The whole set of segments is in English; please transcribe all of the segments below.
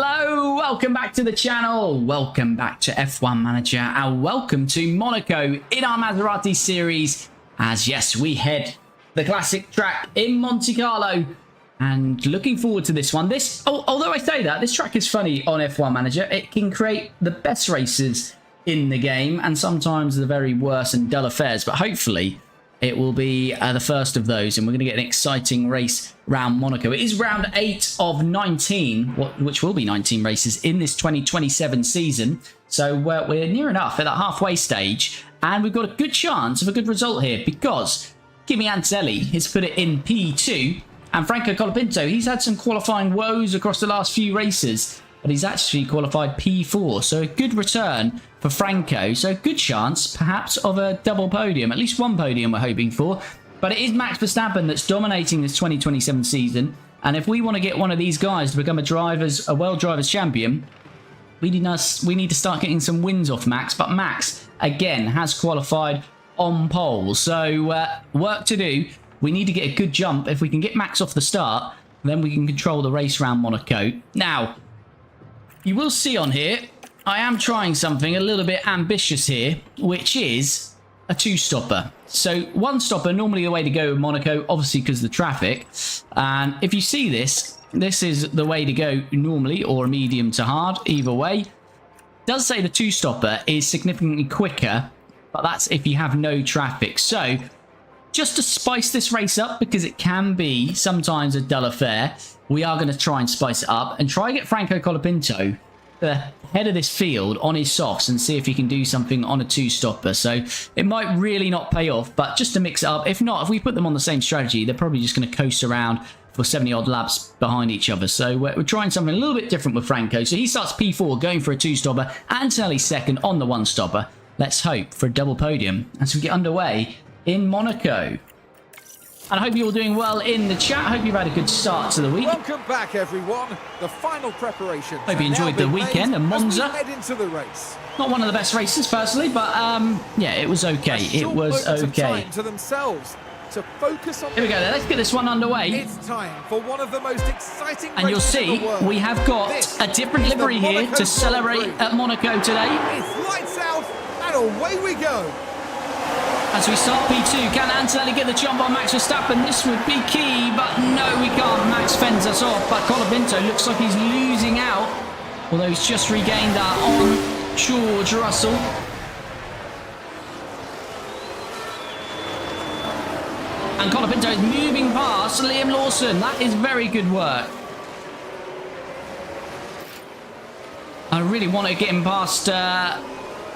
Hello, welcome back to the channel. Welcome back to F1 Manager and welcome to Monaco in our Maserati series. As yes, we head the classic track in Monte Carlo and looking forward to this one. Although I say that, this track is funny on F1 Manager. It can create the best races in the game and sometimes the very worst and dull affairs, but hopefully it will be the first of those, and we're going to get an exciting race round Monaco. It is round 8 of 19, which will be 19 races in this 2027 season. So we're near enough at that halfway stage, and we've got a good chance of a good result here because Kimi Antonelli has put it in P2, and Franco Colapinto, he's had some qualifying woes across the last few races, but he's actually qualified P4, so a good return for Franco. So a good chance, perhaps, of a double podium. At least one podium we're hoping for. But it is Max Verstappen that's dominating this 2027 season. And if we want to get one of these guys to become a World Drivers' Champion, we need to start getting some wins off Max. But Max, again, has qualified on pole. So work to do. We need to get a good jump. If we can get Max off the start, then we can control the race around Monaco. Now, you will see on here, I am trying something a little bit ambitious here, which is a two-stopper. So one stopper, normally the way to go in Monaco, obviously because of the traffic. And if you see this, this is the way to go normally, or medium to hard, either way. It does say the two-stopper is significantly quicker, but that's if you have no traffic. So just to spice this race up, because it can be sometimes a dull affair, we are going to try and spice it up and try and get Franco Colapinto the head of this field on his softs and see if he can do something on a two-stopper. So it might really not pay off, but just to mix it up. If not, if we put them on the same strategy, they're probably just going to coast around for 70-odd laps behind each other. So we're trying something a little bit different with Franco. So he starts P4 going for a two-stopper. Antonelli second on the one-stopper. Let's hope for a double podium as we get underway in Monaco. And I hope you're all doing well in the chat. I hope you've had a good start to the week. Welcome back, everyone. The final preparation. Hope you enjoyed the weekend at Monza. Head into the race. Not one of the best races, personally, but yeah, it was okay. It was okay. To themselves to focus on. Here we go. Then. Let's get this one underway. It's time for one of the most exciting. And you'll see we have got a different livery here to celebrate at Monaco today. It's lights out and away we go. As we start P2, can Antonelli get the jump on Max Verstappen? This would be key, but no, we can't. Max fends us off, but Colapinto looks like he's losing out, although he's just regained that on George Russell. And Colapinto is moving past Liam Lawson. That is very good work. I really want to get him past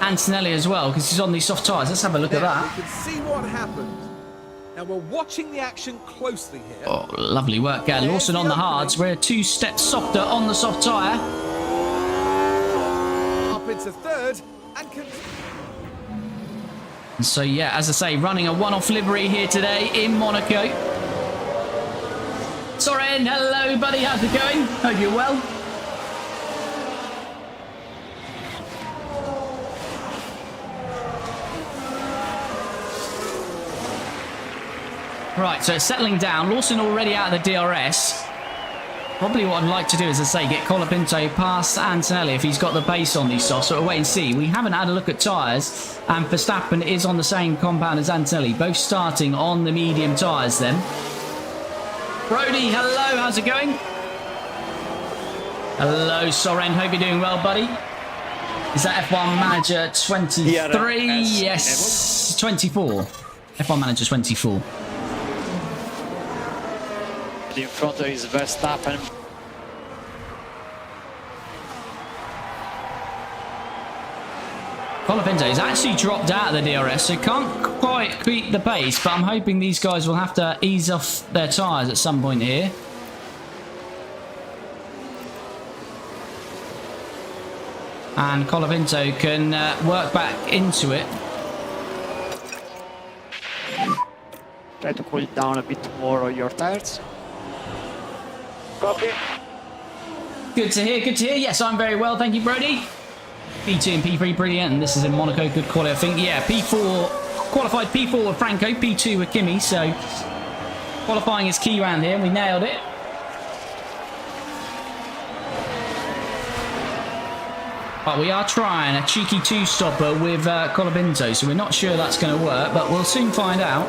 Antonelli as well, because he's on these soft tyres. Let's have a look at that. We can see what happened. Now we're watching the action closely here. Oh, lovely work. Lawson on the hards. We're 2 steps softer on the soft tyre. Up into third and so yeah, as I say, running a one-off livery here today in Monaco. Soren, hello buddy, how's it going? Hope you're well. Right, so it's settling down. Lawson already out of the DRS. Probably what I'd like to do is, as I say, get Colapinto past Antonelli if he's got the pace on these softs. So we'll wait and see. We haven't had a look at tyres, and Verstappen is on the same compound as Antonelli, both starting on the medium tyres then. Brody, hello, how's it going? Hello, Soren, hope you're doing well, buddy. Is that F1 Manager 23? Yes, 24. F1 Manager 24. In front is Verstappen. Colapinto has actually dropped out of the DRS, so can't quite beat the pace, but I'm hoping these guys will have to ease off their tyres at some point here. And Colapinto can work back into it. Try to cool down a bit more on your tires. Copy. Good to hear, good to hear. Yes, I'm very well, thank you, Brody. P2 and P3, brilliant, and this is in Monaco, good quality, I think. Yeah, P4, qualified P4 with Franco, P2 with Kimi, so qualifying is key round here, and we nailed it. But we are trying a cheeky two-stopper with Colapinto, so we're not sure that's going to work, but we'll soon find out.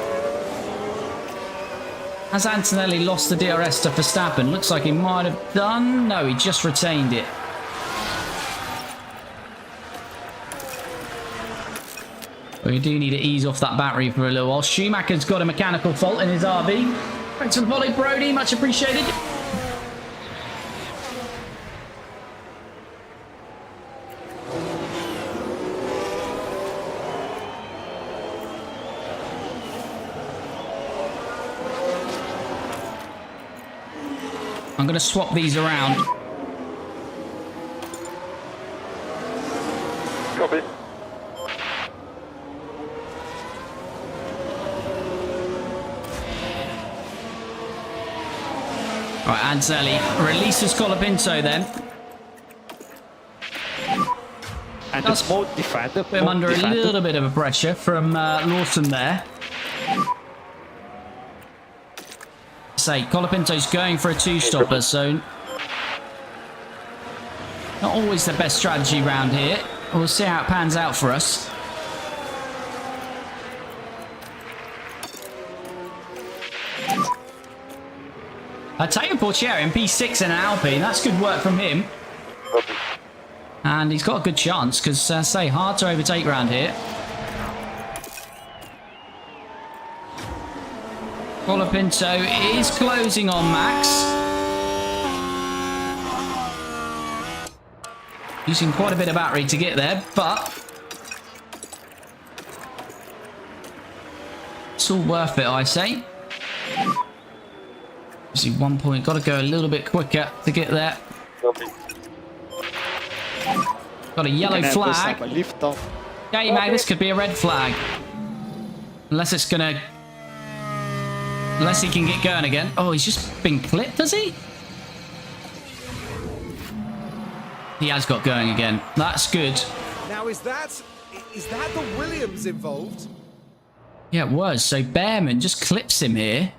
Has Antonelli lost the DRS to Verstappen? Looks like he might have done. No, he just retained it. We do need to ease off that battery for a little while. Schumacher's got a mechanical fault in his RB. Thanks for the volley, Brody. Much appreciated. I'm going to swap these around. Copy. Right, Antonelli releases Colapinto then. And the small defender. Put him under a little bit of a pressure from Lawson there. Say, Colapinto's going for a two-stopper, so not always the best strategy round here. We'll see how it pans out for us. Teo Portier in P6 and an Alpine. That's good work from him. And he's got a good chance because, say, hard to overtake round here. Colapinto is closing on Max. Using quite a bit of battery to get there, but it's all worth it, I say. See 1 point, got to go a little bit quicker to get there. Got a yellow flag. Okay, mate, this could be a red flag. Unless it's gonna... Unless he can get going again. Oh, he's just been clipped, does he? He has got going again. That's good. Now, is that the Williams involved? Yeah, it was. So Behrman just clips him here.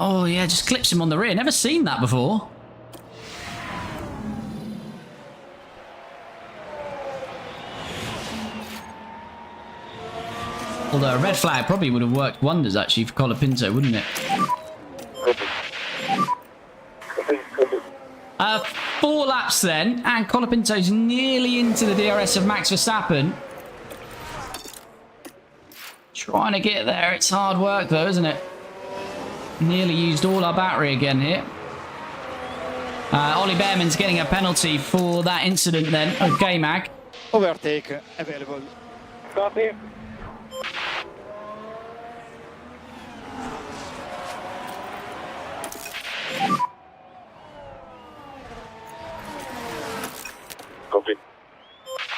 Oh, yeah, just clips him on the rear. Never seen that before. Although a red flag probably would have worked wonders, actually, for Colapinto, wouldn't it? 4 laps then, and Colapinto's nearly into the DRS of Max Verstappen. Trying to get there. It's hard work, though, isn't it? Nearly used all our battery again here. Ollie Behrman's getting a penalty for that incident then. Okay, Mag. Overtake available. Copy. Copy.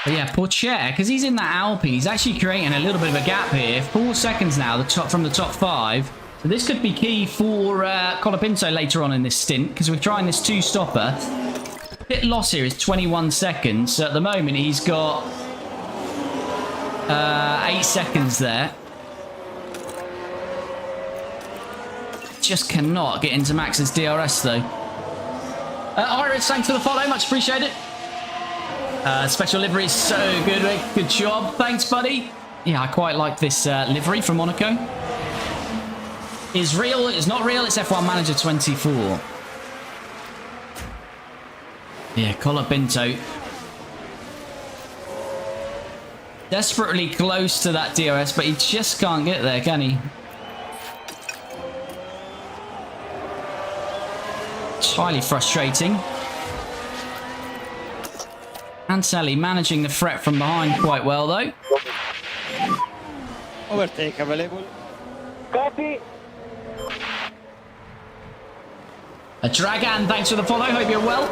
But yeah, Portier, because he's in that Alpine, he's actually creating a little bit of a gap here. 4 seconds now, from the top 5. So this could be key for Colapinto later on in this stint, because we're trying this two-stopper. Pit loss here is 21 seconds. So at the moment, he's got 8 seconds there. Just cannot get into Max's DRS, though. Iris, thanks for the follow. Much appreciated. Special livery is so good, mate. Good job. Thanks, buddy. Yeah, I quite like this livery from Monaco. Is real, it's not real, it's F1 Manager 24. Yeah, Colapinto. Desperately close to that DRS, but he just can't get there, can he? It's highly frustrating. Antonelli managing the threat from behind quite well, though. Overtake available. Copy. A Dragan, thanks for the follow. Hope you're well.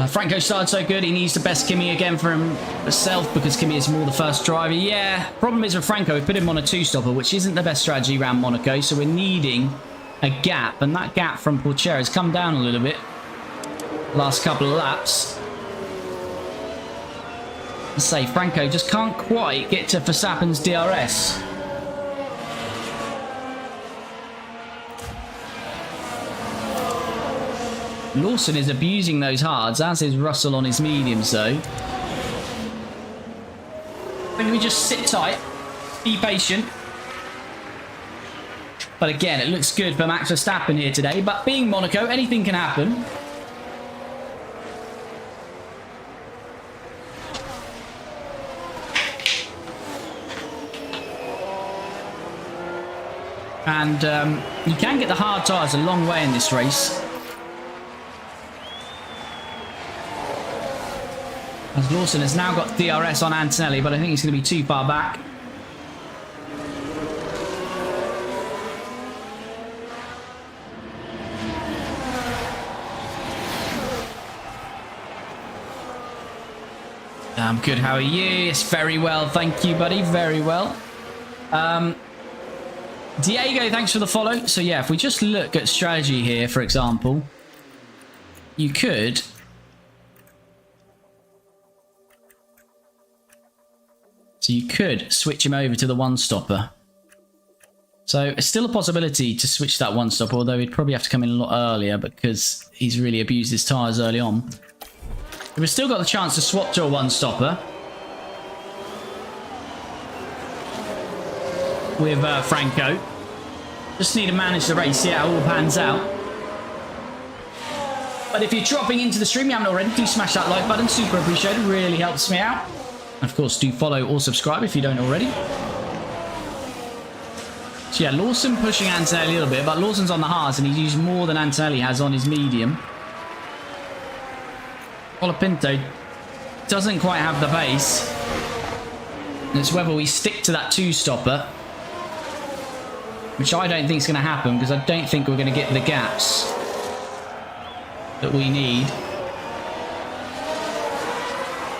Franco started so good, he needs the best Kimi again for himself because Kimi is more the first driver. Yeah, problem is with Franco, we put him on a two-stopper, which isn't the best strategy around Monaco, so we're needing a gap, and that gap from Portier has come down a little bit last couple of laps. Let's say Franco just can't quite get to Verstappen's DRS. Lawson is abusing those hards, as is Russell on his mediums, though. I think we just sit tight, be patient. But again, it looks good for Max Verstappen here today. But being Monaco, anything can happen. And you can get the hard tyres a long way in this race. As Lawson has now got DRS on Antonelli, but I think he's going to be too far back. I'm good, how are you? Yes, very well, thank you, buddy, very well. Diego, thanks for the follow. So yeah, if we just look at strategy here, for example, you could... So you could switch him over to the one-stopper. So it's still a possibility to switch that one-stopper, although he'd probably have to come in a lot earlier because he's really abused his tyres early on. We've still got the chance to swap to a one-stopper with Franco. Just need to manage the race, see how it all pans out. But if you're dropping into the stream, you haven't already, do smash that like button, super appreciated, really helps me out. And of course, do follow or subscribe if you don't already. So yeah, Lawson pushing Antonelli a little bit, but Lawson's on the hards and he's used more than Antonelli has on his medium. Colapinto doesn't quite have the pace. And it's whether we stick to that two-stopper, which I don't think is going to happen because I don't think we're going to get the gaps that we need.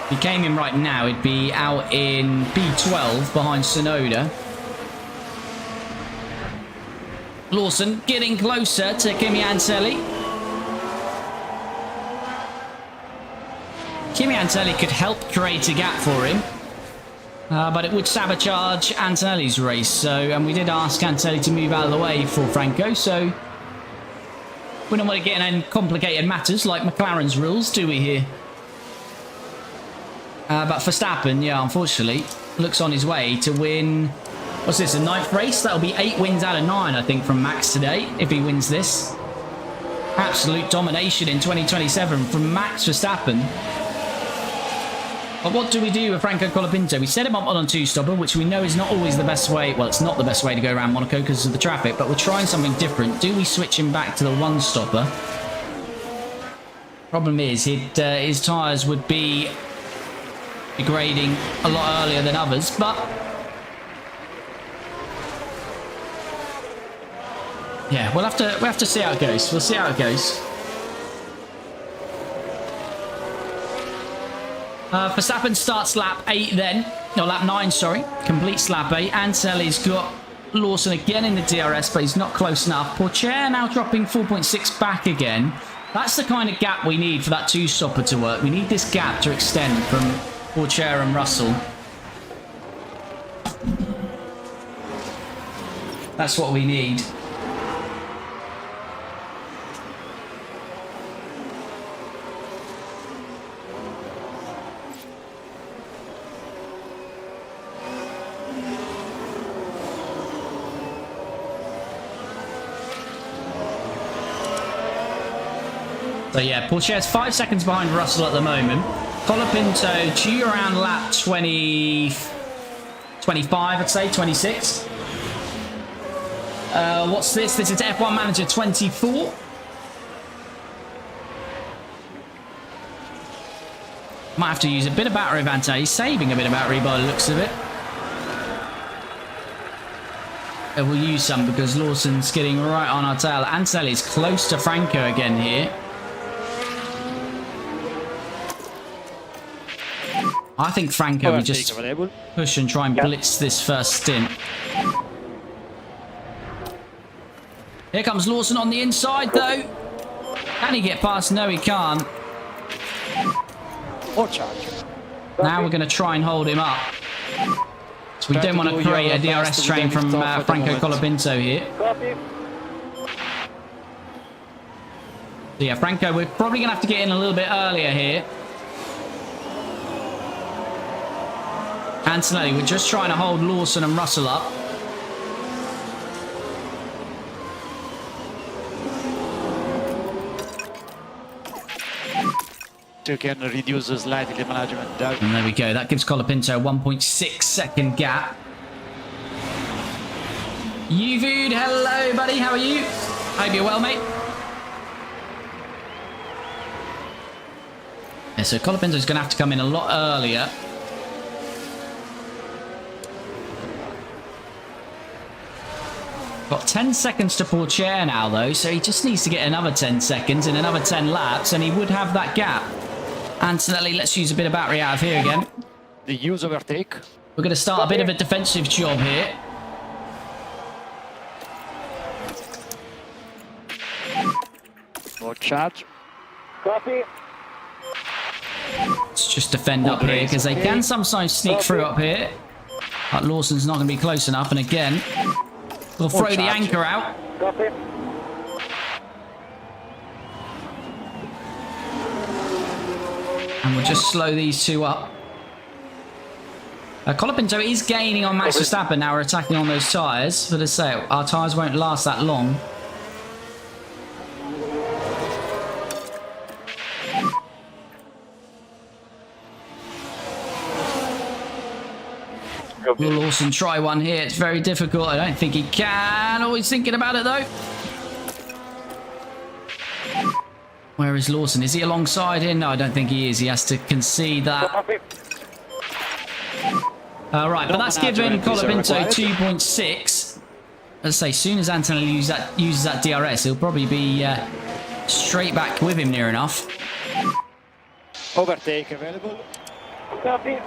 If he came in right now, he'd be out in P12 behind Sonoda. Lawson getting closer to Kimi Antonelli. Kimi Antonelli could help create a gap for him. But it would sabotage Antonelli's race. So, and we did ask Antonelli to move out of the way for Franco. So, we don't want to get in complicated matters like McLaren's rules, do we here? But Verstappen, yeah, unfortunately, looks on his way to win... What's this, a 9th race? That'll be 8 wins out of 9, I think, from Max today, if he wins this. Absolute domination in 2027 from Max Verstappen. But what do we do with Franco Colapinto? We set him up on a two-stopper, which we know is not always the best way. Well, it's not the best way to go around Monaco because of the traffic, but we're trying something different. Do we switch him back to the one-stopper? Problem is, his tyres would be degrading a lot earlier than others, but... yeah, we'll have to see how it goes. We'll see how it goes. Verstappen starts lap 8 then. No, lap 9, sorry. Completes lap 8. Antonelli's got Lawson again in the DRS, but he's not close enough. Pourchaire now dropping 4.6 back again. That's the kind of gap we need for that two-stopper to work. We need this gap to extend from Pourchaire and Russell. That's what we need. So yeah, Pourchaire's 5 seconds behind Russell at the moment. Colapinto due around lap 20, 25, I'd say, 26. What's this? This is F1 Manager 24. Might have to use a bit of battery of Antonelli. He's saving a bit of battery by the looks of it. We'll use some because Lawson's getting right on our tail. Antonelli's close to Franco again here. I think Franco will just push and try and blitz this first stint. Here comes Lawson on the inside, though. Can he get past? No, he can't. Now we're going to try and hold him up. So we don't want to create a DRS train from Franco Colapinto here. So yeah, Franco, we're probably going to have to get in a little bit earlier here. Antonelli, we're just trying to hold Lawson and Russell up. You can reduce slightly the management down. And there we go. That gives Colapinto a 1.6 second gap. Uvude, hello, buddy. How are you? Hope you're well, mate. Yeah, so Colapinto's going to have to come in a lot earlier. Got 10 seconds to Pourchaire now, though, so he just needs to get another 10 seconds in another 10 laps, and he would have that gap. Antonelli, let's use a bit of battery out of here again. The use overtake. We're going to start a bit of a defensive job here. More charge. Copy. Let's just defend up here, because they can sometimes sneak through up here. But Lawson's not going to be close enough, and again, we'll throw the anchor out. Copy. And we'll just slow these two up. Colapinto is gaining on Max Verstappen now. We're attacking on those tyres. But as I say, our tyres won't last that long. Will Lawson try one here? It's very difficult. I don't think he can. Always thinking about it, though. Where is Lawson? Is he alongside him? No, I don't think he is. He has to concede that. Right, but that's given Colapinto 2.6. Let's say, as soon as Antonelli uses that DRS, he'll probably be straight back with him near enough. Overtake available. Copy.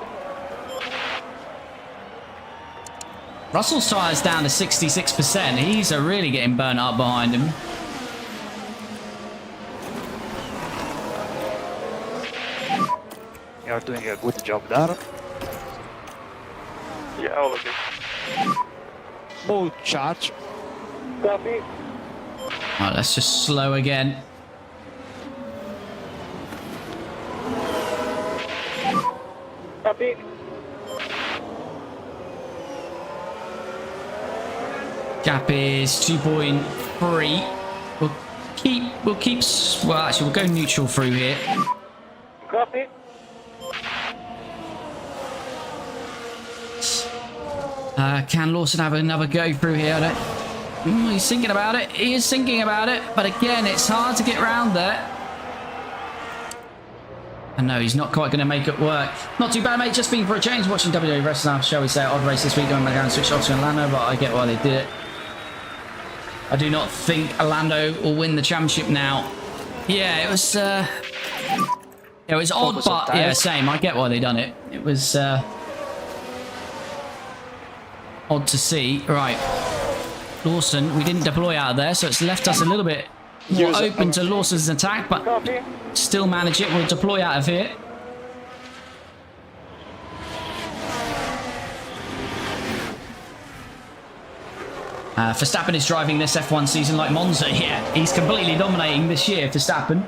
Russell's tyres down to 66%. He's really getting burnt up behind him. You're doing a good job there. Yeah, all of it. More charge. Copy. Right, let's just slow again. Copy. Gap is 2.3. We'll keep. Well, actually, we'll go neutral through here. Copy. Can Lawson have another go through here? I don't... he's thinking about it. He is thinking about it. But again, it's hard to get round there. And no, he's not quite going to make it work. Not too bad, mate. Just been for a change. Watching WWE Wrestling, shall we say, odd race this week. Going back down and switch off to Orlando, but I get why they did it. I do not think Orlando will win the championship now. Yeah, it was odd, but yeah, same. I get why they done it. It was odd to see. Right, Lawson, we didn't deploy out of there, so it's left us a little bit more open to Lawson's attack, but still manage it. We'll deploy out of here. Verstappen is driving this F1 season like Monza. Yeah, he's completely dominating this year, Verstappen.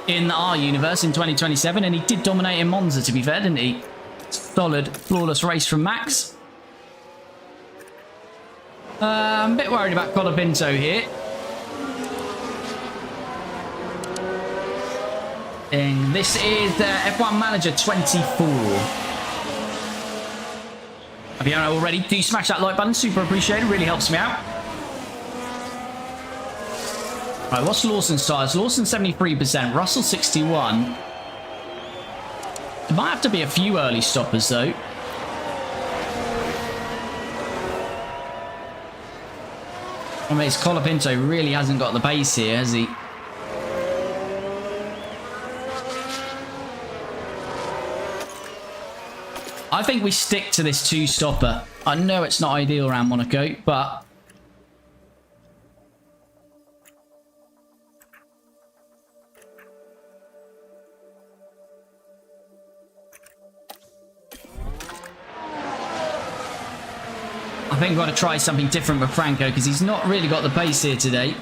In our universe in 2027, and he did dominate in Monza, to be fair, didn't he? Solid, flawless race from Max. I'm a bit worried about Colapinto here. And this is F1 Manager 24. If you don't know already, do smash that like button. Super appreciated. Really helps me out. Right, what's Lawson's size? Lawson 73%. Russell 61. There might have to be a few early stoppers, though. I mean, Colapinto really hasn't got the pace here, has he? I think we stick to this two-stopper. I know it's not ideal around Monaco, but... I think we've got to try something different with Franco, because he's not really got the pace here today.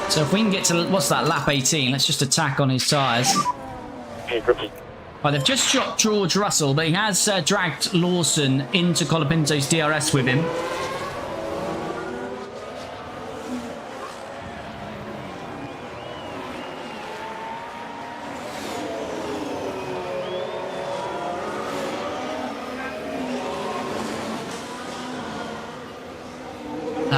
So if we can get to, what's that, lap 18, let's just attack on his tyres. Okay, copy. Right, they've just shot George Russell, but he has dragged Lawson into Colapinto's DRS with him.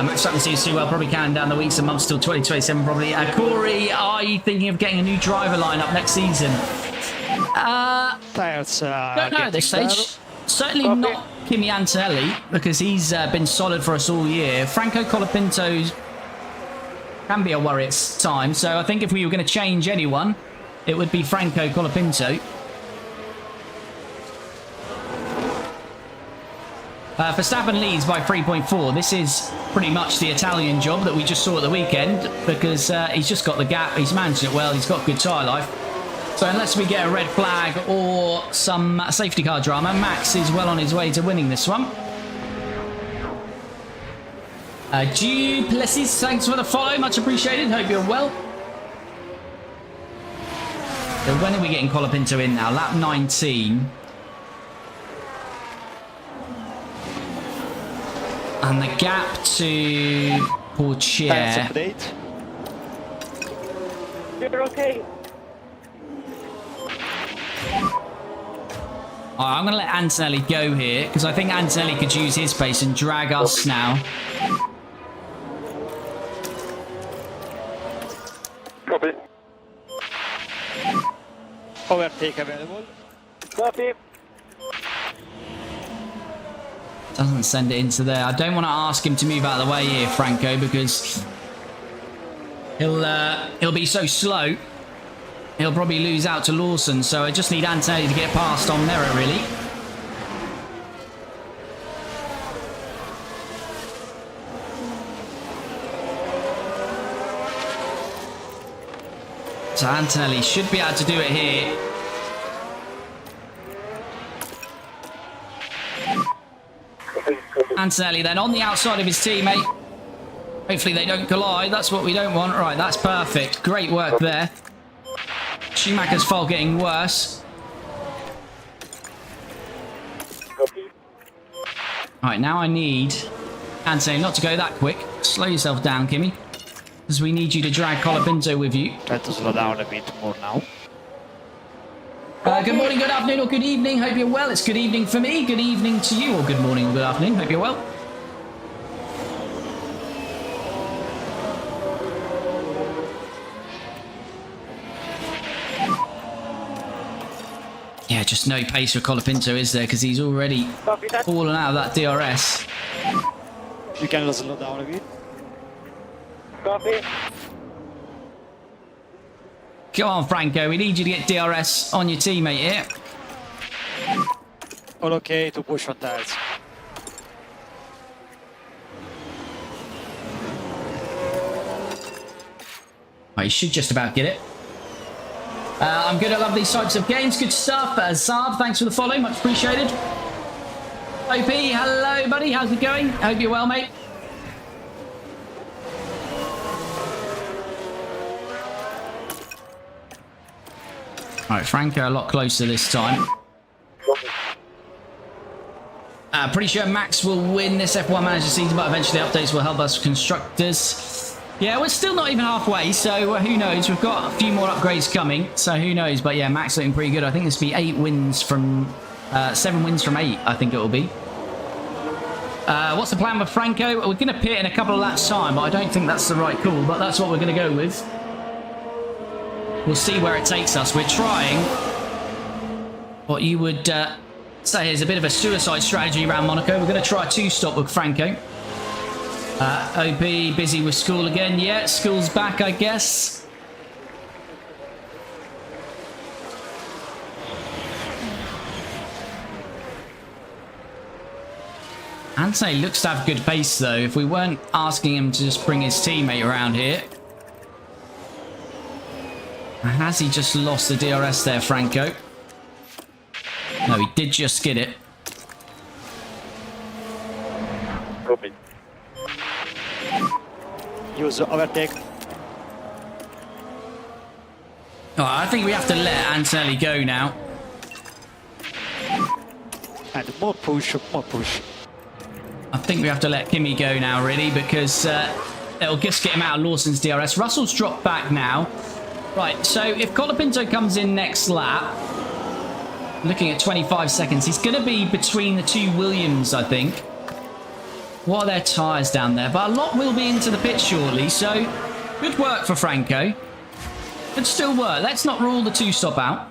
Max Verstappen seems to do well, probably counting down the weeks and months till 2027 probably. Corey, are you thinking of getting a new driver lineup next season? Tires Don't know at this getting stage. Certainly not Kimi Antonelli, because he's been solid for us all year. Franco Colapinto can be a worry at times, so I think if we were going to change anyone, it would be Franco Colapinto. Verstappen leads by 3.4. This is pretty much the Italian job that we just saw at the weekend, because he's just got the gap, he's managed it well, he's got good tyre life. So unless we get a red flag or some safety car drama, Max is well on his way to winning this one. Duplessis, thanks for the follow, much appreciated, hope you're well. So when are we getting Colapinto in now? Lap 19. And the gap to Portier. Tires update. You're okay. I'm going to let Antonelli go here, because I think Antonelli could use his pace and drag us now. Copy. Overtake available. Copy. Doesn't send it into there. I don't want to ask him to move out of the way here, Franco, because he'll be so slow. He'll probably lose out to Lawson, so I just need Antonelli to get past on merit, really. So Antonelli should be able to do it here. Antonelli then on the outside of his teammate. Hopefully they don't collide. That's what we don't want. Right, that's perfect. Great work there. Schumacher's fault getting worse. Copy. Right, now I need Antonelli not to go that quick. Slow yourself down, Kimi, because we need you to drag Colapinto with you. Try to slow down a bit more now. Good morning, good afternoon, or good evening. Hope you're well. It's good evening for me. Good evening to you, or good morning or good afternoon. Hope you're well. Yeah, just no pace for Colapinto, is there? Because he's already Copy that. fallen out of that DRS. You can slow down a bit. Copy. Come on, Franco. We need you to get DRS on your teammate here. All okay to push on tires. Oh, you should just about get it. I'm good. I love these types of games. Good stuff. Saab, thanks for the follow. Much appreciated. OP, hello, buddy. How's it going? Hope you're well, mate. All right, Franco a lot closer this time. Pretty sure Max will win this F1 Manager season, but eventually updates will help us constructors. Yeah, we're still not even halfway, so who knows? We've got a few more upgrades coming, so who knows? But yeah, Max looking pretty good. I think this will be 8 wins from 7 wins from 8. I think it will be. What's the plan with Franco? We're going to pit in a couple of laps time, but I don't think that's the right call. But that's what we're going to go with. We'll see where it takes us. We're trying what you would say is a bit of a suicide strategy around Monaco. We're going to try a 2-stop with Franco. OP busy with school again. Yeah, school's back, I guess. Ante looks to have good pace, though. If we weren't asking him to just bring his teammate around here. Has he just lost the DRS there, Franco? No, he did just skid it. Copy. Use overtake. I think we have to let Antonelli go now. And more push, more push. I think we have to let Kimi go now, really, because it'll just get him out of Lawson's DRS. Russell's dropped back now. Right, so if Colapinto comes in next lap, looking at 25 seconds, he's going to be between the two Williams, I think. What are their tyres down there? But a lot will be into the pit shortly, so good work for Franco. Could still work. Let's not rule the two-stop out.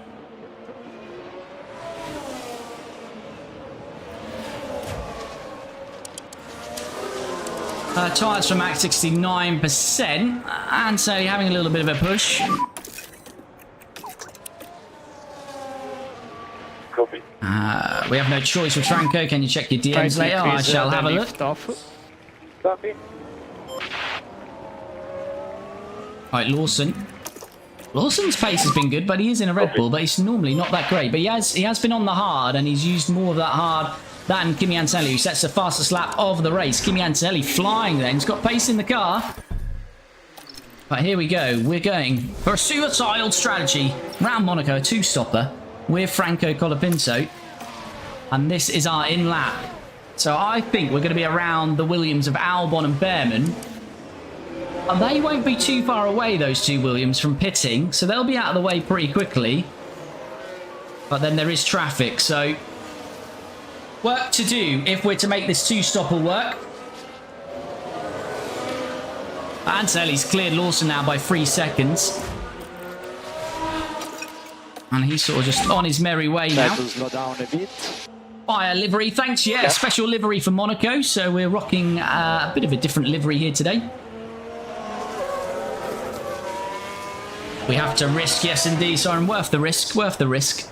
Tyres for Max 69%. And so having a little bit of a push. Copy. We have no choice with Franco. Can you check your DMs later? I shall have a look. Copy. Alright, Lawson. Lawson's pace has been good, but he is in a Red Bull, but he's normally not that great. But he has been on the hard, and he's used more of that hard than Kimi Antonelli, who sets the fastest lap of the race. Kimi Antonelli flying then. He's got pace in the car. But here we go. We're going for a suicidal strategy round Monaco, a two-stopper with Franco Colapinto. And this is our in-lap. So I think we're going to be around the Williams of Albon and Behrman. And they won't be too far away, those two Williams, from pitting. So they'll be out of the way pretty quickly. But then there is traffic, so work to do if we're to make this two-stopper work. Antonelli's cleared Lawson now by 3 seconds. And he's sort of just on his merry way now. Slow down a bit. Fire livery, thanks, yeah. Special livery for Monaco. So we're rocking a bit of a different livery here today. We have to risk, yes indeed, Siren. Worth the risk, worth the risk.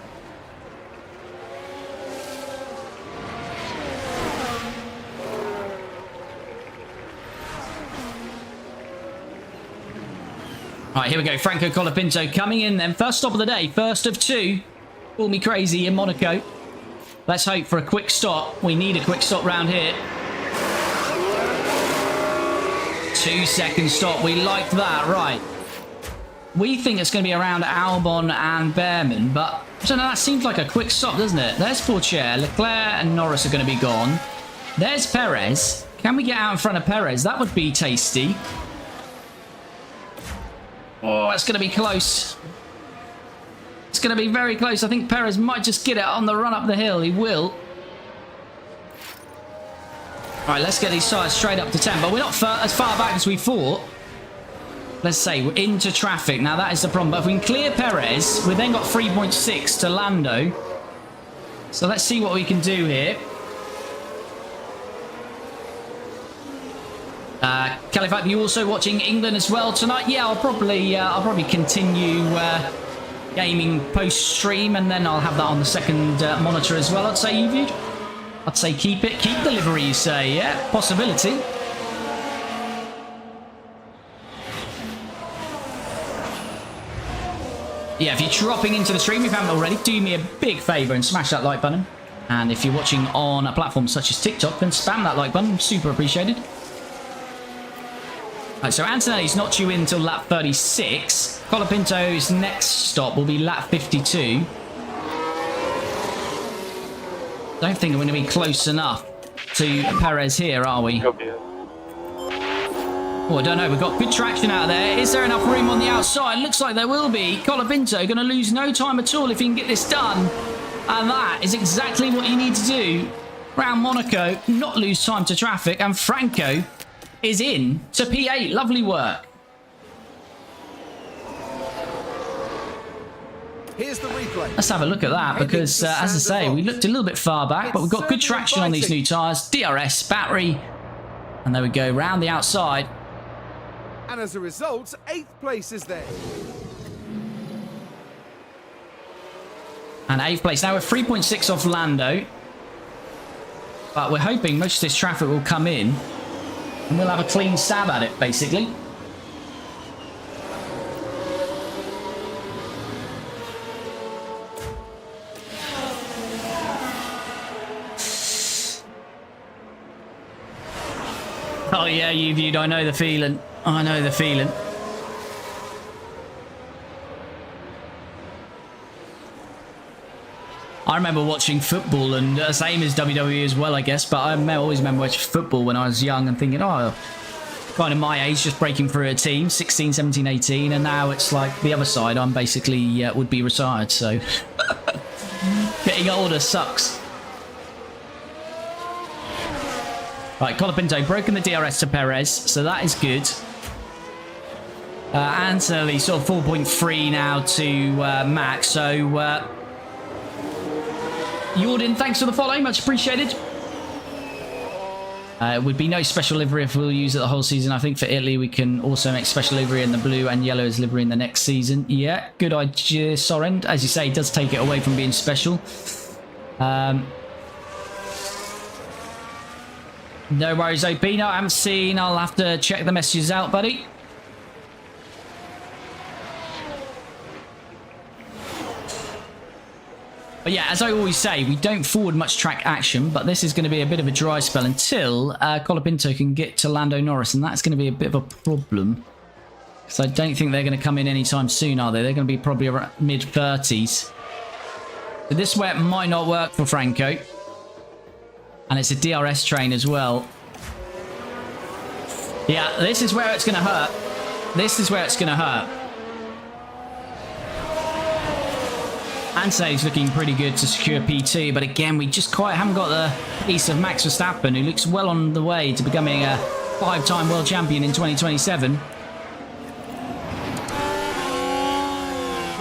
Right, here we go. Franco Colapinto coming in then. First stop of the day, first of two. Call me crazy in Monaco. Let's hope for a quick stop. We need a quick stop round here. 2-second stop. We like that. Right. We think it's going to be around Albon and Behrman, but I don't know, that seems like a quick stop, doesn't it? There's Pourchaire, Leclerc and Norris are going to be gone. There's Perez. Can we get out in front of Perez? That would be tasty. Oh, it's going to be close. It's going to be very close. I think Perez might just get it on the run up the hill. He will. All right, let's get these sides straight up to 10, but we're not as far back as we thought. Let's say we're into traffic. Now, that is the problem. But if we can clear Perez, we've then got 3.6 to Lando. So let's see what we can do here. Califat, you also watching England as well tonight? Yeah, I'll probably continue gaming post-stream, and then I'll have that on the second monitor as well. I'd say you viewed. I'd say keep it. Keep the livery, you say. Yeah, possibility. Yeah, if you're dropping into the stream, if you haven't already, do me a big favour and smash that like button. And if you're watching on a platform such as TikTok, then spam that like button. Super appreciated. Right, so Antonelli's not due in until lap 36. Colapinto's next stop will be lap 52. Don't think we're going to be close enough to Perez here, are we? Oh, I don't know. We've got good traction out there. Is there enough room on the outside? Looks like there will be. Colapinto going to lose no time at all if he can get this done. And that is exactly what you need to do. Round Monaco, not lose time to traffic. And Franco is in to P8. Lovely work. Here's the replay. Let's have a look at that because, as I say, we looked a little bit far back, but we've got good traction on these new tyres. DRS, battery. And there we go, round the outside. And as a result, 8th place is there. And 8th place. Now we're 3.6 off Lando. But we're hoping most of this traffic will come in. And we'll have a clean stab at it, basically. Oh yeah, you viewed. I know the feeling. I know the feeling. I remember watching football, and same as WWE as well, I guess. But always remember watching football when I was young and thinking, oh, kind of my age, just breaking through a team, 16, 17, 18. And now it's like the other side. I'm basically would be retired. So getting older sucks. Right, Colapinto broken the DRS to Perez. So that is good. Antonelli sort of 4.3 now to Max. So... Jordan, thanks for the follow, much appreciated. It would be no special livery if we'll use it the whole season. I think for Italy we can also make special livery in the blue and yellow as livery in the next season. Yeah, good idea, Sorend. As you say, it does take it away from being special. No worries, OP. No, I haven't seen. I'll have to check the messages out, buddy. But yeah, as I always say, we don't forward much track action, but this is going to be a bit of a dry spell until Colapinto can get to Lando Norris, and that's going to be a bit of a problem. Because I don't think they're going to come in anytime soon, are they? They're going to be probably around mid-30s. So this where it might not work for Franco. And it's a DRS train as well. Yeah, this is where it's going to hurt. This is where it's going to hurt. Antonelli's looking pretty good to secure P2, but again, we just quite haven't got the piece of Max Verstappen, who looks well on the way to becoming a 5-time world champion in 2027.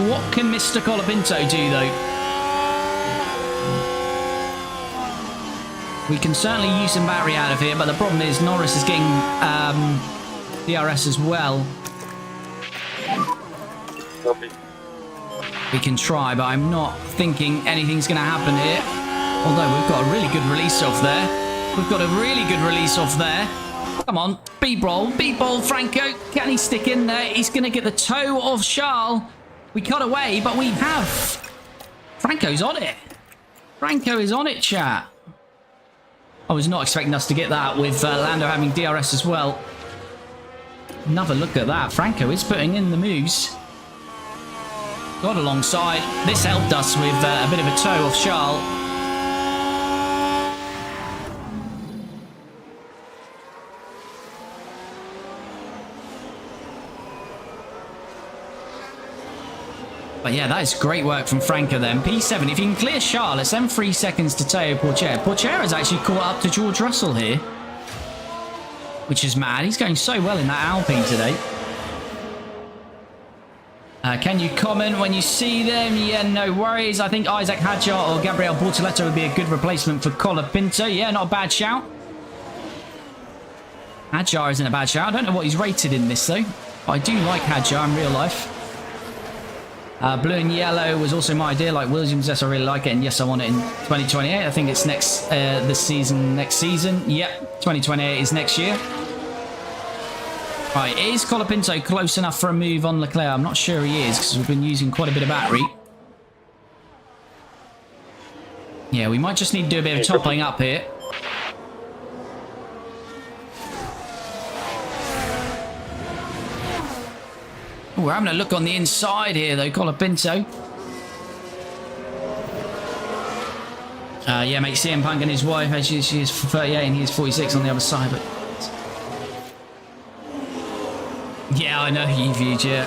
What can Mr. Colapinto do, though? We can certainly use some battery out of here, but the problem is Norris is getting DRS as well. Copy. We can try, but I'm not thinking anything's going to happen here. Although we've got a really good release off there. We've got a really good release off there. Come on, B-roll, Franco. Can he stick in there? He's going to get the toe of Charles. We cut away, but we have. Franco's on it. Franco is on it, chat. I was not expecting us to get that with Lando having DRS as well. Another look at that. Franco is putting in the moves. Got alongside. This helped us with a bit of a toe off Charles. But yeah, that is great work from Franco then. P7, if you can clear Charles, it's then 3 seconds to Teo Porcher. Porcher has actually caught up to George Russell here. Which is mad. He's going so well in that Alpine today. Can you comment when you see them? Yeah, no worries. I think Isaac Hadjar or Gabriel Bortoletto would be a good replacement for Colapinto. Yeah, not a bad shout. Hadjar isn't a bad shout. I don't know what he's rated in this, though. I do like Hadjar in real life. Blue and yellow was also my idea, like Williams. Yes, I really like it. And yes, I want it in 2028. I think it's next season. Yep, 2028 is next year. Right, is Colapinto close enough for a move on Leclerc? I'm not sure he is, because we've been using quite a bit of battery. Yeah, we might just need to do a bit of toppling up here. Oh, we're having a look on the inside here, though, Colapinto. Yeah, mate, CM Punk and his wife, she is 38 and he is 46 on the other side, but... Yeah, I know you viewed, yeah.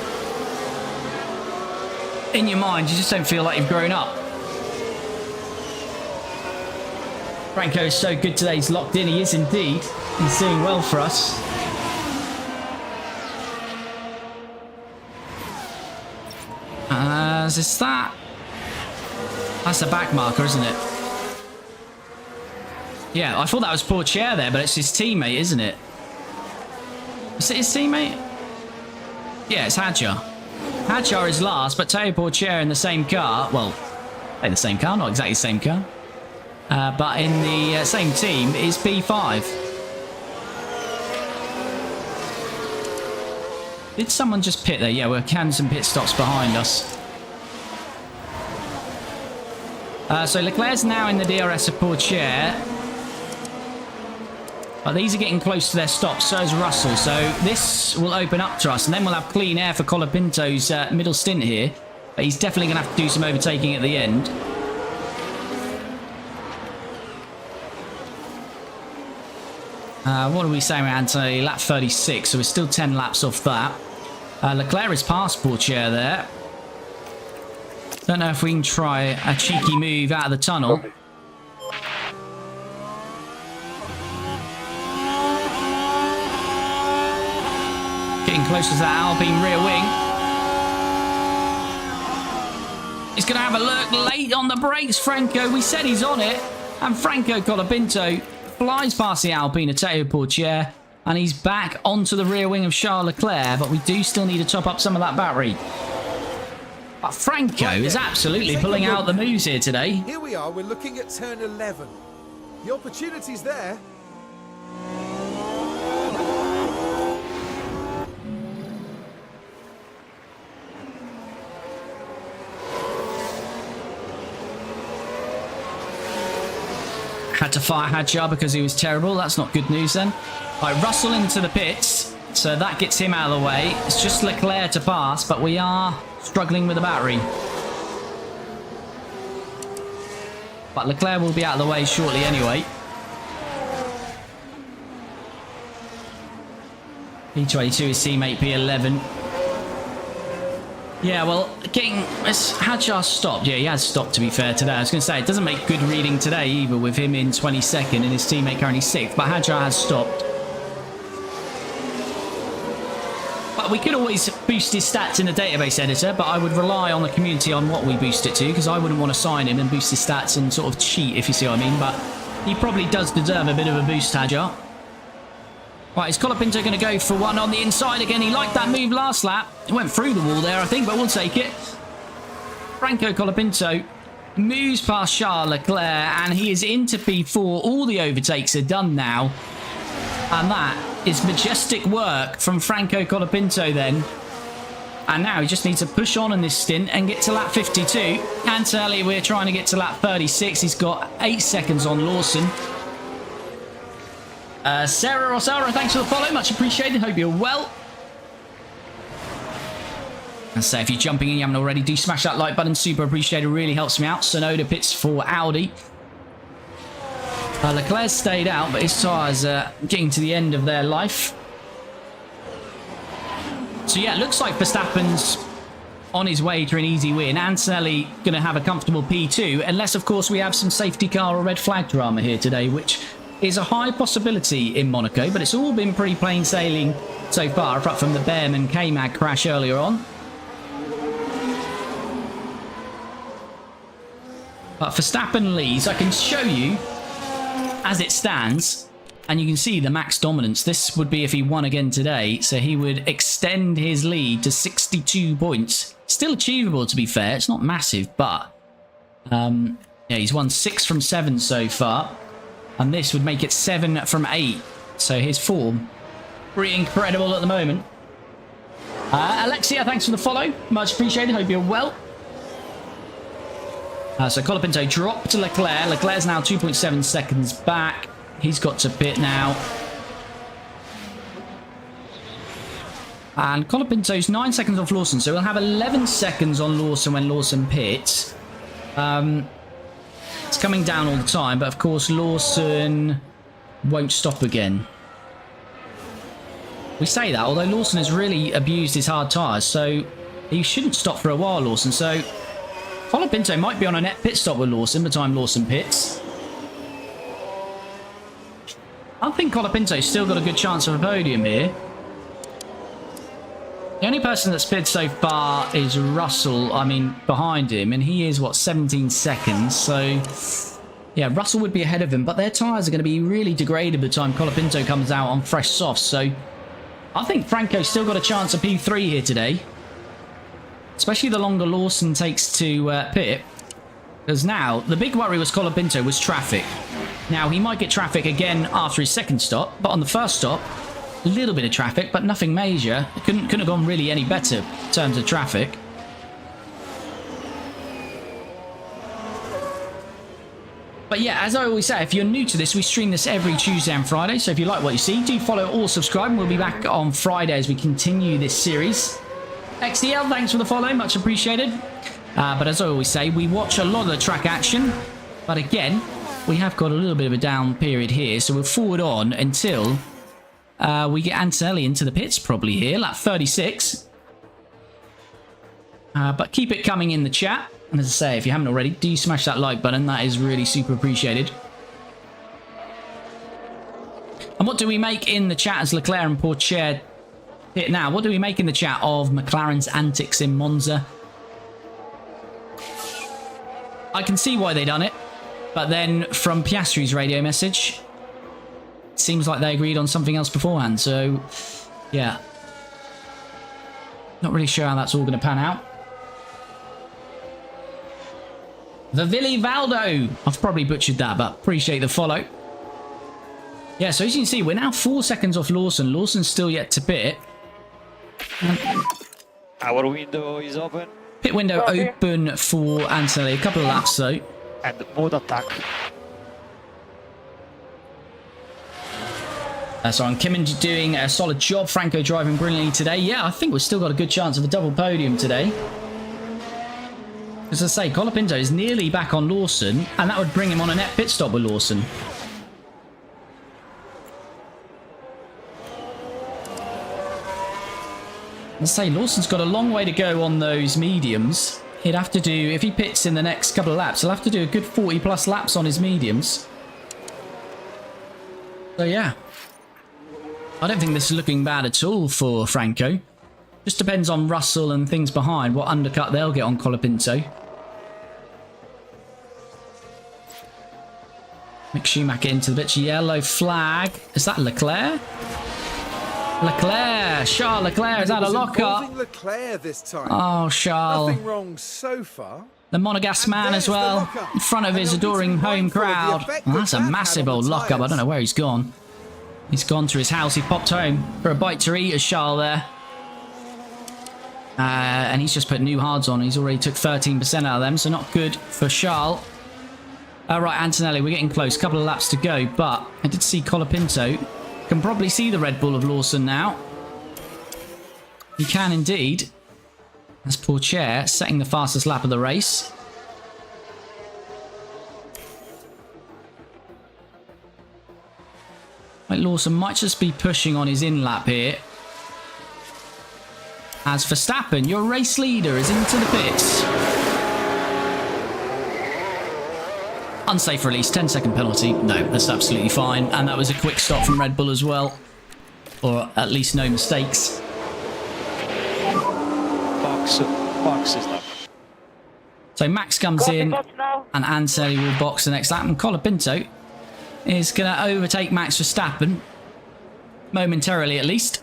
In your mind, you just don't feel like you've grown up. Franco is so good today, he's locked in. He is indeed. He's doing well for us. Is that? That's a back marker, isn't it? Yeah, I thought that was Porcher there, but it's his teammate, isn't it? Is it his teammate? Yeah, it's Hadjar. Hadjar is last, but Teo Porcher in the same car. Well, the same car, not exactly the same car. But in the same team is P5. Did someone just pit there? Yeah, we're counting some pit stops behind us. So Leclerc's now in the DRS of Porcher. But these are getting close to their stops, so is Russell. So this will open up to us, and then we'll have clean air for Colapinto's middle stint here. But he's definitely going to have to do some overtaking at the end. What are we saying, Antonelli? Lap 36, so we're still 10 laps off that. Leclerc is past Pourchaire there. Don't know if we can try a cheeky move out of the tunnel. Getting closer to that Alpine rear wing. He's going to have a look late on the brakes, Franco. We said he's on it. And Franco Colapinto flies past the Alpine at Teo Pourchaire. And he's back onto the rear wing of Charles Leclerc. But we do still need to top up some of that battery. But Franco is absolutely pulling out the moves here today. Here we are, we're looking at turn 11. The opportunity's there. Had to fire Hadjar because he was terrible. That's not good news then. Right, Russell into the pits. So that gets him out of the way. It's just Leclerc to pass, but we are struggling with the battery. But Leclerc will be out of the way shortly anyway. P22 is teammate P11. Yeah, well, has Hadjar stopped? Yeah, he has stopped, to be fair, today. I was going to say, it doesn't make good reading today either with him in 22nd and his teammate currently 6th. But Hadjar has stopped. But we could always boost his stats in the database editor, but I would rely on the community on what we boost it to, because I wouldn't want to sign him and boost his stats and sort of cheat, if you see what I mean. But he probably does deserve a bit of a boost, Hadjar. Right, is Colapinto going to go for one on the inside again? He liked that move last lap. It went through the wall there, I think, but we'll take it. Franco Colapinto moves past Charles Leclerc, and he is into P4. All the overtakes are done now. And that is majestic work from Franco Colapinto then. And now he just needs to push on in this stint and get to lap 52. Antonelli, we're trying to get to lap 36. He's got 8 seconds on Lawson. Sarah Rosara, thanks for the follow. Much appreciated. Hope you're well. And so if you're jumping in, you haven't already, do smash that like button. Super appreciated. Really helps me out. Sonoda pits for Audi. Leclerc stayed out, but his tyres are getting to the end of their life. So yeah, it looks like Verstappen's on his way to an easy win. Antonelli going to have a comfortable P2, unless, of course, we have some safety car or red flag drama here today, which is a high possibility in Monaco, but it's all been pretty plain sailing so far, apart from the Behrman K-Mag crash earlier on. But Verstappen leads. I can show you as it stands, and you can see the max dominance. This would be if he won again today, so he would extend his lead to 62 points. Still achievable, to be fair. It's not massive, but yeah, he's won 6 from 7 so far. And this would make it 7 from 8. So his form, pretty incredible at the moment. Alexia, thanks for the follow. Much appreciated. Hope you're well. So Colapinto dropped to Leclerc. Leclerc's now 2.7 seconds back. He's got to pit now. And Colapinto's 9 seconds off Lawson. So we'll have 11 seconds on Lawson when Lawson pits. It's coming down all the time, but of course Lawson won't stop again. We say that, although Lawson has really abused his hard tyres, so he shouldn't stop for a while, Lawson. So Colapinto might be on a net pit stop with Lawson by the time Lawson pits. I think Colapinto's still got a good chance of a podium here. The only person that's pitted so far is Russell, behind him, and he is, 17 seconds, so yeah, Russell would be ahead of him, but their tyres are going to be really degraded by the time Colapinto comes out on fresh softs, so I think Franco's still got a chance of P3 here today, especially the longer Lawson takes to pit, because now, the big worry was Colapinto was traffic. Now, he might get traffic again after his second stop, but on the first stop, a little bit of traffic, but nothing major. It couldn't have gone really any better in terms of traffic. But yeah, as I always say, if you're new to this, we stream this every Tuesday and Friday. So if you like what you see, do follow or subscribe. And we'll be back on Friday as we continue this series. XDL, thanks for the follow. Much appreciated. But as I always say, we watch a lot of the track action. But again, we have got a little bit of a down period here, so we'll forward on until we get Antonelli into the pits probably here, lap 36. But keep it coming in the chat. And as I say, if you haven't already, do smash that like button. That is really super appreciated. And what do we make in the chat as Leclerc and Pourchaire hit now? What do we make in the chat of McLaren's antics in Monza? I can see why they done it. But then from Piastri's radio message, it seems like they agreed on something else beforehand. So, yeah. Not really sure how that's all going to pan out. Vivilli Valdo. I've probably butchered that, but appreciate the follow. Yeah, so as you can see, we're now 4 seconds off Lawson. Lawson's still yet to pit. Our window is open. Pit window open for Antonelli. A couple of laps, though. And mode attack. So I'm Kim doing a solid job. Franco driving brilliantly today. Yeah, I think we've still got a good chance of a double podium today. As I say, Colapinto is nearly back on Lawson, and that would bring him on a net pit stop with Lawson. As I say, Lawson's got a long way to go on those mediums. He'd have to do, if he pits in the next couple of laps, he'll have to do a good 40 plus laps on his mediums. So yeah. I don't think this is looking bad at all for Franco. Just depends on Russell and things behind, what undercut they'll get on Colapinto. Mick Schumacher into the bitch. Yellow flag. Is that Leclerc? Leclerc. Charles Leclerc has had a lockup. Leclerc this time. Oh, Charles. Nothing wrong so far. The Monegasque man as well. In front of his adoring home crowd. Oh, that's a massive old lockup. I don't know where he's gone. He's gone to his house. He popped home for a bite to eat as Charles there. And he's just put new hards on. He's already took 13% out of them, so not good for Charles. Right, Antonelli, we're getting close. Couple of laps to go, but I did see Colapinto. Can probably see the Red Bull of Lawson now. He can indeed. That's Pourchaire setting the fastest lap of the race. Right, Lawson might just be pushing on his in-lap here. As Verstappen, your race leader, is into the pits. Unsafe release, 10-second penalty. No, that's absolutely fine. And that was a quick stop from Red Bull as well. Or at least no mistakes. Box is up. So Max comes in and Antonelli will box the next lap. And Colapinto is going to overtake Max Verstappen. Momentarily at least.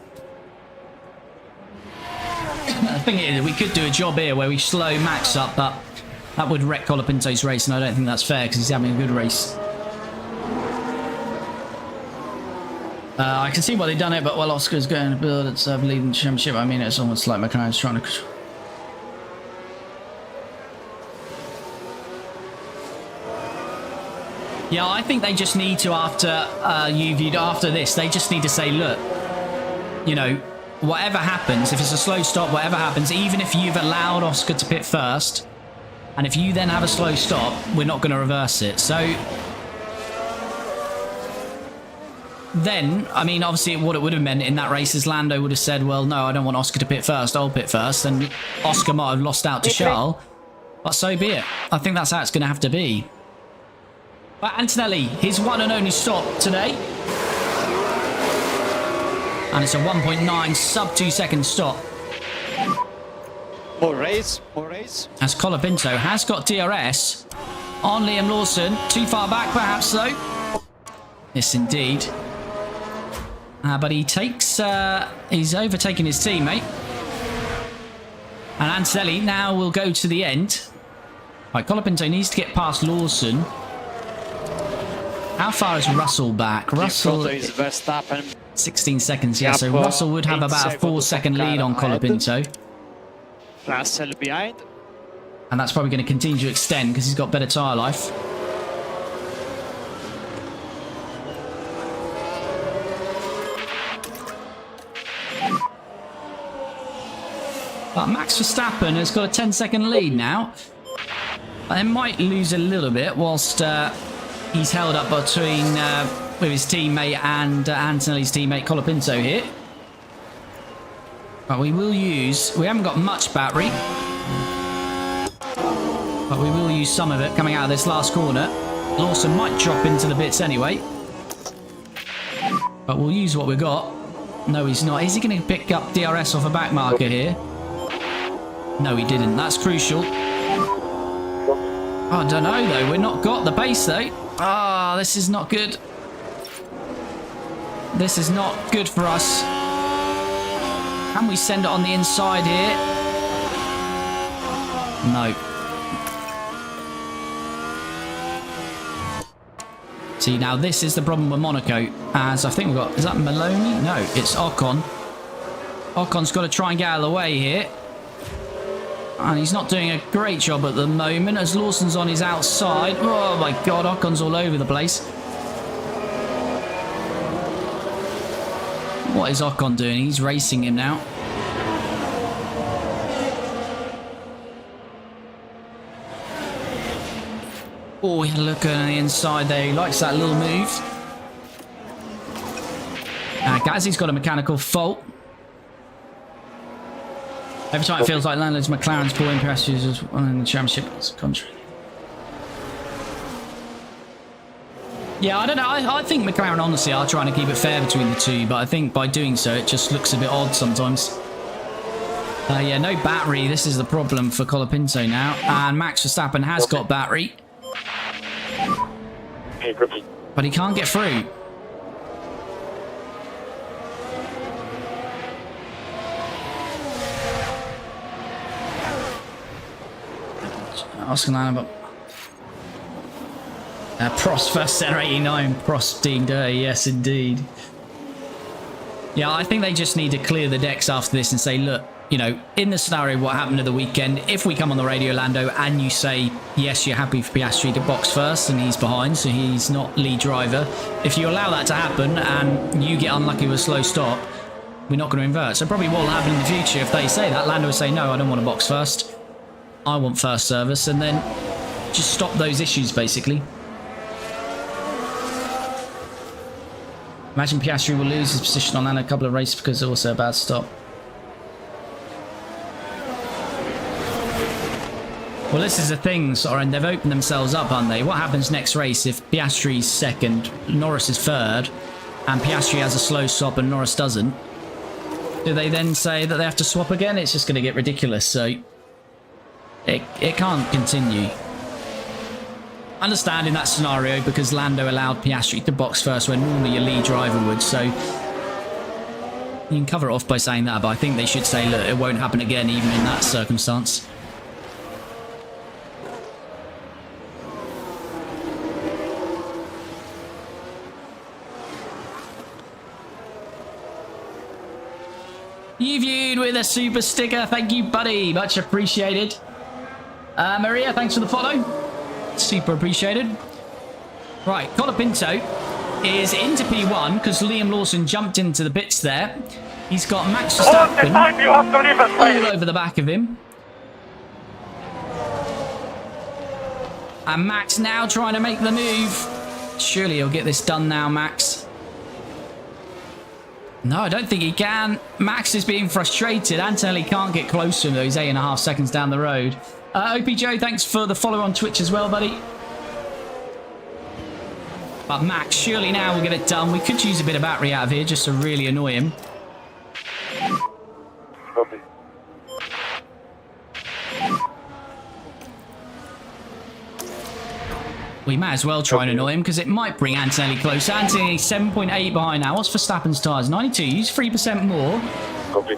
The thing is, we could do a job here where we slow Max up, but that would wreck Colapinto's race, and I don't think that's fair because he's having a good race. I can see why they've done it, but while Oscar's going to build its leading championship, I mean, it's almost like McLaren's trying to... Yeah, I think they just need to, after this, they just need to say, look, you know, whatever happens, if it's a slow stop, whatever happens, even if you've allowed Oscar to pit first, and if you then have a slow stop, we're not going to reverse it. So then, I mean, obviously what it would have meant in that race is Lando would have said, well, no, I don't want Oscar to pit first, I'll pit first. And Oscar might have lost out to Charles, but so be it. I think that's how it's going to have to be. But Antonelli, his one and only stop today. And it's a 1.9 sub 2 second stop. More race, more race. As Colapinto has got DRS on Liam Lawson. Too far back perhaps though. Yes indeed. But he takes, he's overtaken his teammate. And Antonelli now will go to the end. Right, Colapinto needs to get past Lawson. How far is Russell back? Russell is Verstappen. 16 seconds, yeah, so Russell would have about a 4-second lead on Colapinto. Russell behind. And that's probably going to continue to extend because he's got better tyre life. But Max Verstappen has got a 10-second lead now. They might lose a little bit whilst He's held up between with his teammate and Antonelli's teammate Colapinto here. But we will use... We haven't got much battery. But we will use some of it coming out of this last corner. Lawson might drop into the bits anyway. But we'll use what we've got. No, he's not. Is he going to pick up DRS off a back marker here? No, he didn't. That's crucial. Oh, I don't know, though. We've not got the pace, though. Ah, this is not good. This is not good for us. Can we send it on the inside here? No. See, now this is the problem with Monaco. As I think we've got... Is that Maloney? No, it's Ocon. Ocon's got to try and get out of the way here. And he's not doing a great job at the moment as Lawson's on his outside. Oh my god, Ocon's all over the place. What is Ocon doing? He's racing him now. Oh, he had a look on the inside there. He likes that little move. Gazzy's got a mechanical fault. Every time it feels like Lando's McLaren's pulling past users in the championship as a country. Yeah, I don't know. I think McLaren honestly are trying to keep it fair between the two, but I think by doing so it just looks a bit odd sometimes. Yeah, no battery. This is the problem for Colapinto now. And Max Verstappen has got battery. But he can't get through. Asking about Prost first center 89. Prost being dirty, yes indeed. Yeah, I think they just need to clear the decks after this and say, look, you know, in the scenario what happened at the weekend, if we come on the radio, Lando, and you say, yes, you're happy for Piastri to box first and he's behind, so he's not lead driver. If you allow that to happen and you get unlucky with a slow stop, we're not going to invert. So probably what will happen in the future if they say that, Lando will say, no, I don't want to box first. I want first service, and then just stop those issues, basically. Imagine Piastri will lose his position on Lando a couple of races because it's also a bad stop. Well, this is the thing, Soren. They've opened themselves up, aren't they? What happens next race if Piastri's second, Norris is third, and Piastri has a slow stop and Norris doesn't? Do they then say that they have to swap again? It's just going to get ridiculous, so... It can't continue. Understand in that scenario because Lando allowed Piastri to box first when normally your lead driver would, so you can cover it off by saying that, but I think they should say, look, it won't happen again even in that circumstance. You viewed with a super sticker. Thank you, buddy. Much appreciated. Maria, thanks for the follow. Super appreciated. Right, Colapinto is into P1 because Liam Lawson jumped into the bits there. He's got Max Verstappen all over the back of him. And Max now trying to make the move. Surely he'll get this done now, Max. No, I don't think he can. Max is being frustrated. Antonelli can't get close to him, though. He's 8.5 seconds down the road. OP Joe, thanks for the follow on Twitch as well, buddy. But Max, surely now we'll get it done. We could use a bit of battery out of here just to really annoy him. Copy. We might as well try and annoy him because it might bring Antonelli close. Antonelli 7.8 behind now. What's Verstappen's tyres? 92. Use 3% more. Copy.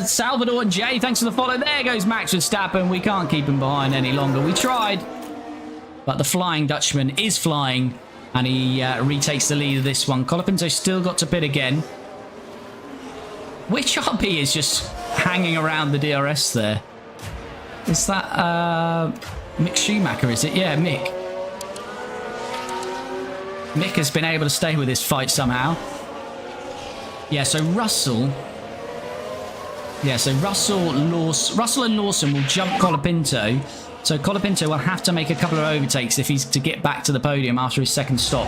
Salvador and Jay, thanks for the follow. There goes Max Verstappen. We can't keep him behind any longer. We tried. But the Flying Dutchman is flying. And he retakes the lead of this one. Colapinto still got to pit again. Which RP is just hanging around the DRS there? Is that Mick Schumacher, is it? Yeah, Mick. Mick has been able to stay with this fight somehow. Yeah, so Russell... Yeah, so Russell and Lawson will jump Colapinto. So Colapinto will have to make a couple of overtakes if he's to get back to the podium after his second stop.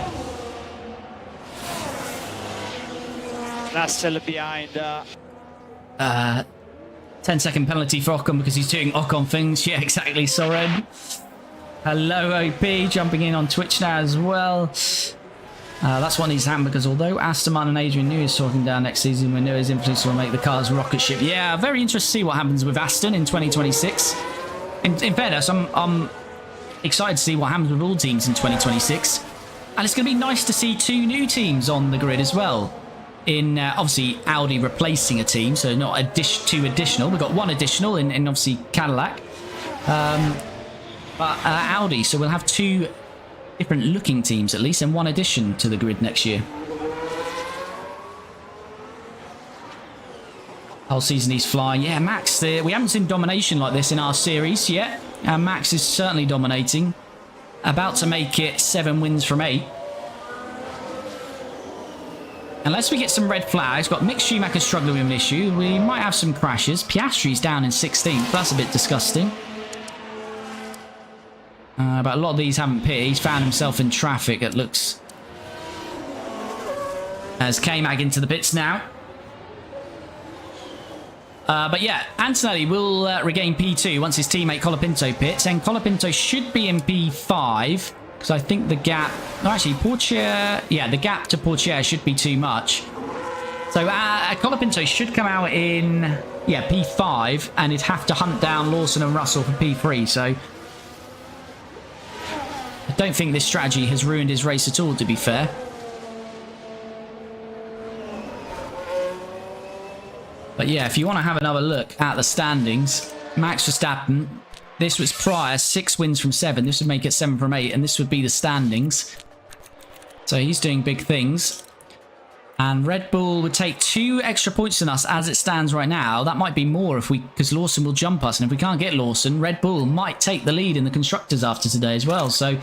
Russell behind. 10-second penalty for Ocon because he's doing Ocon things. Yeah, exactly, Soren. Hello, OP, jumping in on Twitch now as well. That's what needs to happen because although Aston Martin and Adrian Newey is talking down next season, we know his influence will make the car's rocket ship. Yeah, very interested to see what happens with Aston in 2026. In fairness, I'm excited to see what happens with all teams in 2026. And it's going to be nice to see 2 new teams on the grid as well. In obviously Audi replacing a team, so not 2 additional. We've got 1 additional in obviously Cadillac. But Audi, so we'll have 2 different looking teams at least, and 1 addition to the grid next year. Whole season he's flying. Yeah, Max, we haven't seen domination like this in our series yet. And Max is certainly dominating. About to make it 7 wins from 8. Unless we get some red flags, got Mick Schumacher struggling with an issue. We might have some crashes. Piastri's down in 16th. That's a bit disgusting. But a lot of these haven't pitted. He's found himself in traffic, it looks. As K-Mag into the pits now. But yeah, Antonelli will regain P2 once his teammate Colapinto pits. And Colapinto should be in P5. Because I think the gap... No, actually, Portier... Yeah, the gap to Portier should be too much. So Colapinto should come out in... Yeah, P5. And he'd have to hunt down Lawson and Russell for P3. So... I don't think this strategy has ruined his race at all, to be fair. But yeah, if you want to have another look at the standings, Max Verstappen, this was prior, 6 wins from 7. This would make it 7 from 8, and this would be the standings. So he's doing big things. And Red Bull would take 2 extra points than us as it stands right now. That might be more if because Lawson will jump us. And if we can't get Lawson, Red Bull might take the lead in the constructors after today as well. So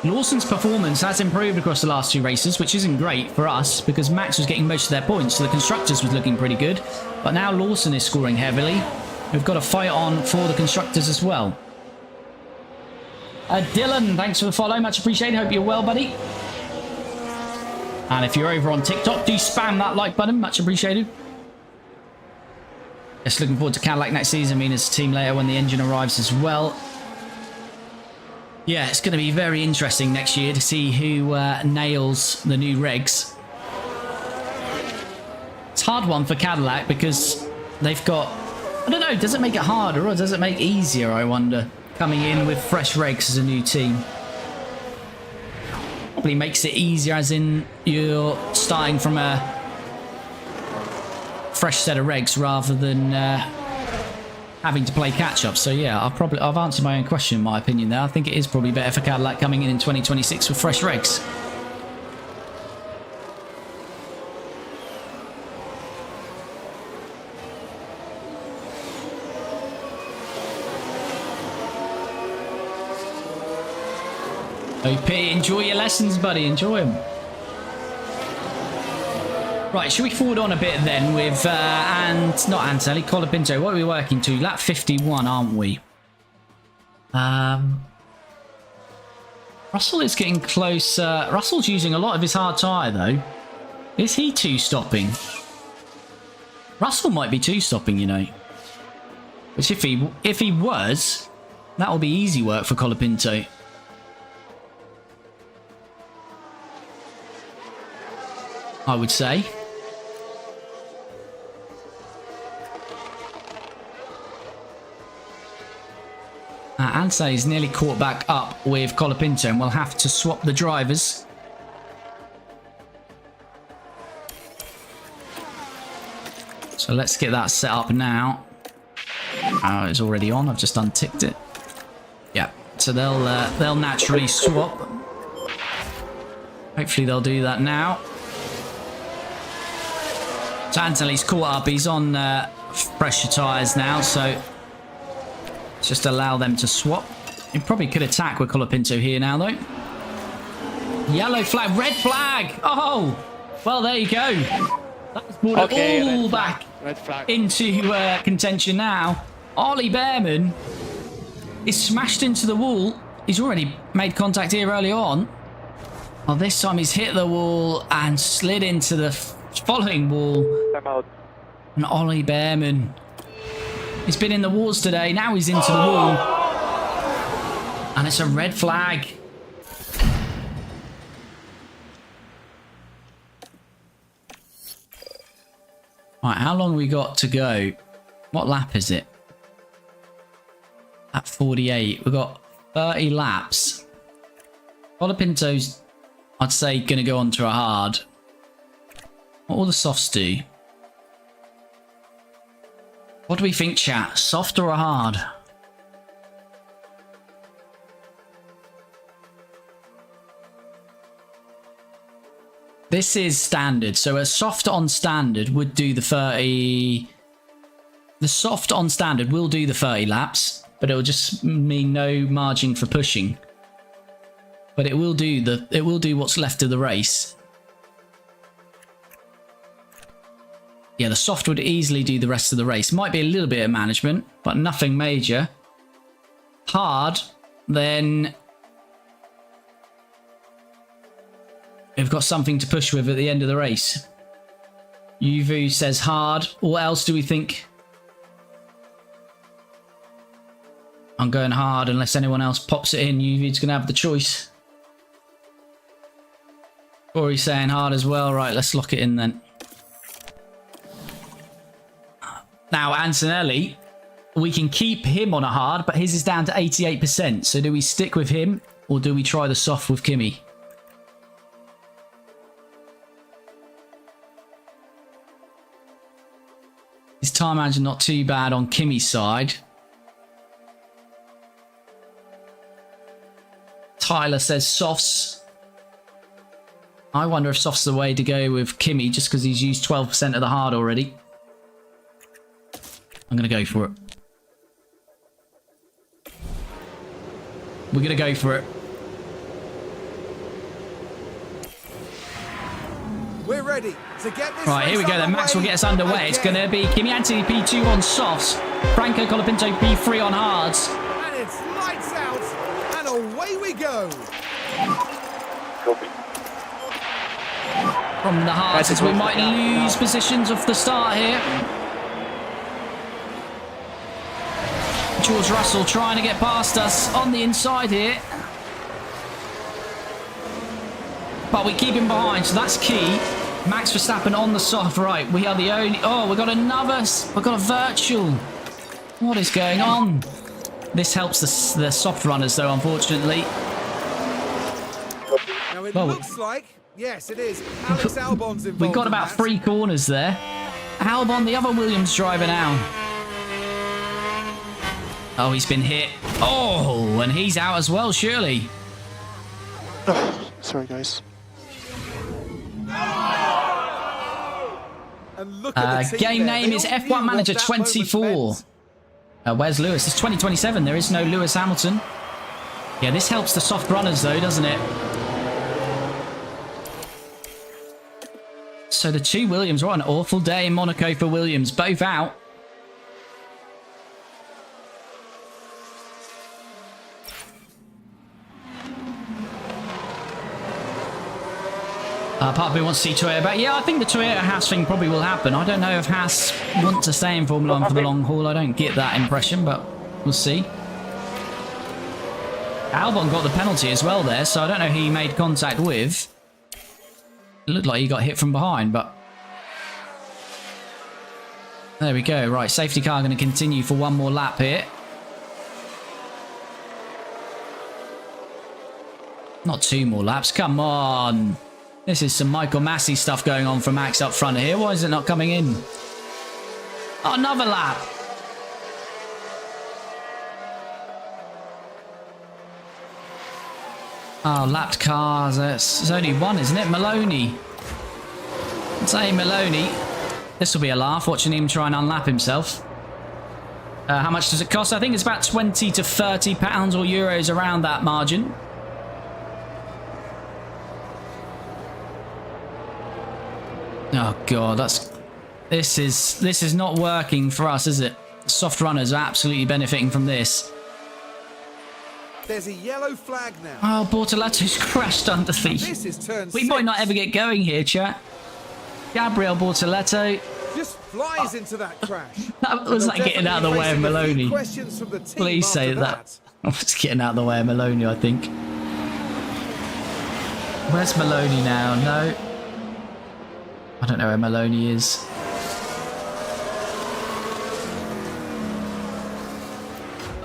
Lawson's performance has improved across the last 2 races, which isn't great for us because Max was getting most of their points. So the constructors was looking pretty good. But now Lawson is scoring heavily. We've got a fight on for the constructors as well. Dylan, thanks for the follow. Much appreciated. Hope you're well, buddy. And if you're over on TikTok, do spam that like button. Much appreciated. Just looking forward to Cadillac next season. I mean, as a team later when the engine arrives as well. Yeah, it's going to be very interesting next year to see who nails the new regs. It's a hard one for Cadillac because they've got... I don't know, does it make it harder or does it make it easier, I wonder, coming in with fresh regs as a new team? Probably makes it easier as in you're starting from a fresh set of regs rather than having to play catch up. So yeah, I've answered my own question in my opinion there. I think it is probably better for Cadillac coming in 2026 with fresh regs. OP, enjoy your lessons, buddy. Enjoy them. Right, should we forward on a bit then with, not Antonelli, Colapinto. What are we working to? Lap 51, aren't we? Russell is getting close. Russell's using a lot of his hard tyre, though. Is he 2-stopping? Russell might be 2-stopping, you know. Which if he was, that will be easy work for Colapinto. I would say. Anse is nearly caught back up with Colapinto and we'll have to swap the drivers. So let's get that set up now. Oh, it's already on. I've just unticked it. Yeah, so they'll naturally swap. Hopefully they'll do that now. So Antonelli's caught up. He's on fresher tyres now, so just allow them to swap. He probably could attack with Colapinto here now, though. Yellow flag, red flag. Oh, well, there you go. That's brought it all back into contention now. Ollie Behrman He's smashed into the wall. He's already made contact here early on. Well, this time he's hit the wall and slid into the following wall. I'm out. And Ollie Behrman. He's been in the walls today. Now he's into the wall. And it's a red flag. Right, how long have we got to go? What lap is it? At 48. We've got 30 laps. Colapinto's, I'd say, going to go on to a hard. What will the softs do? What do we think, chat? Soft or a hard? This is standard. So a soft on standard would do the 30... The soft on standard will do the 30 laps, but it will just mean no margin for pushing. But it will do what's left of the race. Yeah, the soft would easily do the rest of the race. Might be a little bit of management, but nothing major. Hard, then we've got something to push with at the end of the race. Yuvu says hard. What else do we think? I'm going hard unless anyone else pops it in. Yuvu's going to have the choice. Corey's saying hard as well. Right, let's lock it in then. Now, Antonelli, we can keep him on a hard, but his is down to 88%. So do we stick with him or do we try the soft with Kimi? His time management not too bad on Kimi's side. Tyler says softs. I wonder if soft's the way to go with Kimi just because he's used 12% of the hard already. I'm going to go for it. We're going to go for it. We're ready to get this. Right, here we go then. Max will get us underway. It's going to be Kimi Antonelli P2 on softs. Franco Colapinto P3 on hards. And it's lights out. And away we go. Copy. From the hards, as we might lose positions off the start here. George Russell trying to get past us on the inside here. But we keep him behind, so that's key. Max Verstappen on the soft. Right, we are the only... Oh, we've got another... We've got a virtual. What is going on? This helps the soft runners, though, unfortunately. Now it looks like... Yes, it is. Alex Albon's involved. We've got about 3 corners there. Albon, the other Williams driver now. Oh, he's been hit. Oh, and he's out as well, surely. Sorry, guys. And look at the team game there. name They is all F1 knew Manager what that moment 24. meant. Where's Lewis? It's 2027. There is no Lewis Hamilton. Yeah, this helps the soft runners, though, doesn't it? So the 2 Williams, what an awful day in Monaco for Williams. Both out. Part of me wants to see Toyota back. Yeah, I think the Toyota Haas thing probably will happen. I don't know if Haas want to stay in Formula 1 for the long haul. I don't get that impression, but we'll see. Albon got the penalty as well there, so I don't know who he made contact with. It looked like he got hit from behind, but... There we go. Right, safety car going to continue for one more lap here. Not 2 more laps. Come on. This is some Michael Massey stuff going on for Max up front here. Why is it not coming in? Oh, another lap. Oh, lapped cars. It's only one, isn't it? Maloney. Say Maloney. This will be a laugh, watching him try and unlap himself. How much does it cost? I think it's about 20 to 30 pounds or euros around that margin. Oh god, this is not working for us, is it? Soft runners are absolutely benefiting from this. There's a yellow flag now. Oh, Bortoletto's crashed under the... This is turn We 6. might not ever get going here, chat. Gabriel Bortoletto. Just flies into that crash. That was like getting out of the way of Maloney. Questions from the team Please say after that. I was getting out of the way of Maloney, I think. Where's Maloney now? No. I don't know where Maloney is.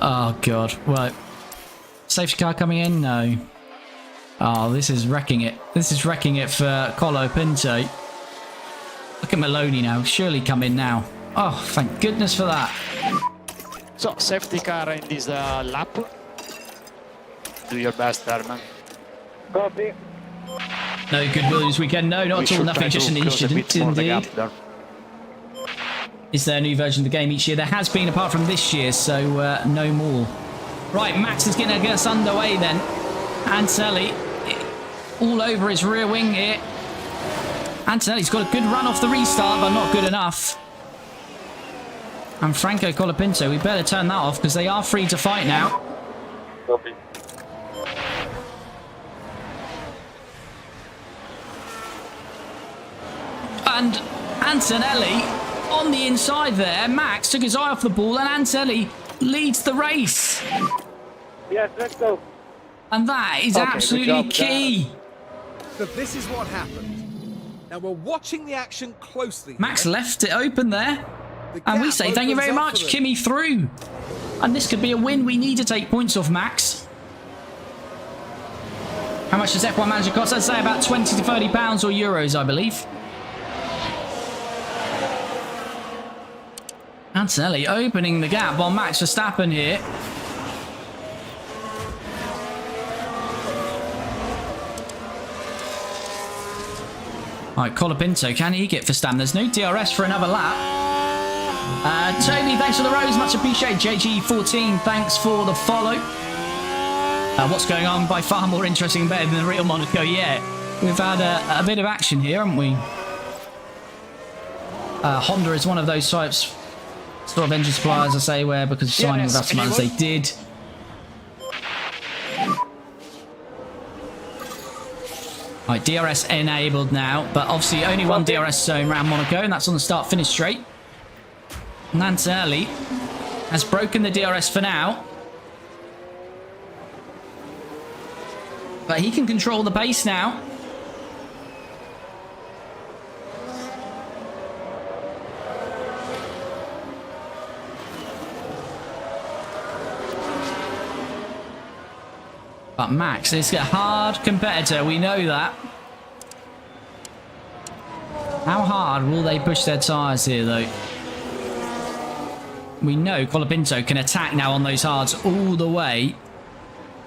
Oh, God. Right. Safety car coming in? No. Oh, this is wrecking it. This is wrecking it for Colapinto. Look at Maloney now. Surely come in now. Oh, thank goodness for that. So, safety car in this lap. Do your best, Herman. Copy. No goodwill this weekend. No, not at all. Nothing, just an incident indeed. Is there a new version of the game each year? There has been, apart from this year, so no more. Right, Max is going to get us underway then. Antonelli all over his rear wing here. Antonelli's got a good run off the restart, but not good enough. And Franco Colapinto, we better turn that off because they are free to fight now. Copy. And Antonelli on the inside there. Max took his eye off the ball and Antonelli leads the race. Yes, let's go. And that is absolutely key. So this is what happened. Now we're watching the action closely. Max here. left it open there. The And we gap say thank you very opens up much. for them. Kimi through. And this could be a win. We need to take points off Max. How much does F1 Manager cost? I'd say about 20 to 30 pounds or euros, I believe. Antonelli opening the gap on Max Verstappen here. Right, Colapinto, can he get Verstappen? There's no DRS for another lap. Toby, thanks for the rose, much appreciated. JG14, thanks for the follow. What's going on? By far more interesting and better than the real Monaco yet. We've had a bit of action here, haven't we? Honda is one of those types, sort of engine suppliers, I say, where because of signing with us as they did. Right, DRS enabled now, but obviously only one DRS zone around Monaco, and that's on the start-finish straight. Antonelli has broken the DRS for now. But he can control the pace now. But Max is a hard competitor, we know that. How hard will they push their tyres here, though? We know Colapinto can attack now on those hards all the way.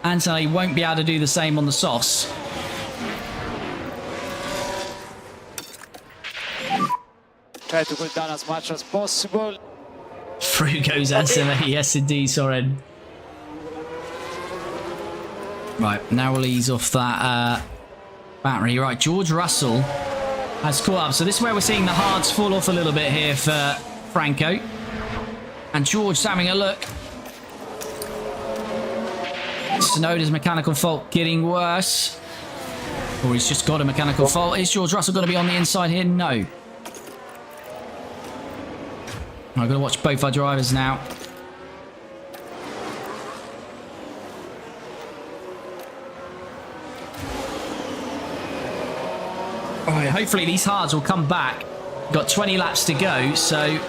Antonelli won't be able to do the same on the softs. Try to go down as much as possible. Through goes Antonelli, yes indeed, Soren. Right, now we'll ease off that battery. Right, George Russell has caught up. So this is where we're seeing the hards fall off a little bit here for Franco. And George's having a look. Tsunoda's mechanical fault getting worse. Or he's just got a mechanical fault. Is George Russell going to be on the inside here? No. I've got to watch both our drivers now. Alright, hopefully these hards will come back. Got 20 laps to go, so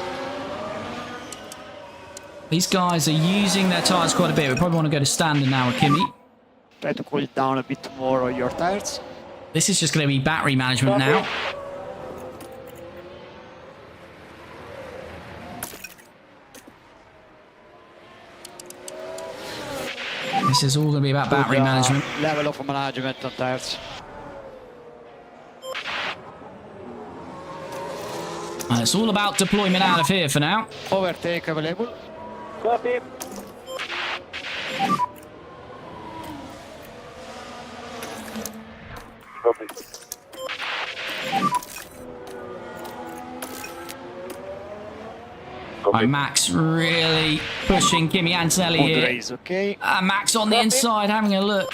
these guys are using their tyres quite a bit. We probably want to go to standard now with Kimi. Try to cool down a bit more on your tires. This is just going to be battery management now. This is all going to be about battery management. Level of management on tires. And it's all about deployment out of here for now. Overtake available. Copy. Copy. Right, Max really pushing Kimi Antonelli Good here. race, okay. Max on the inside having a look.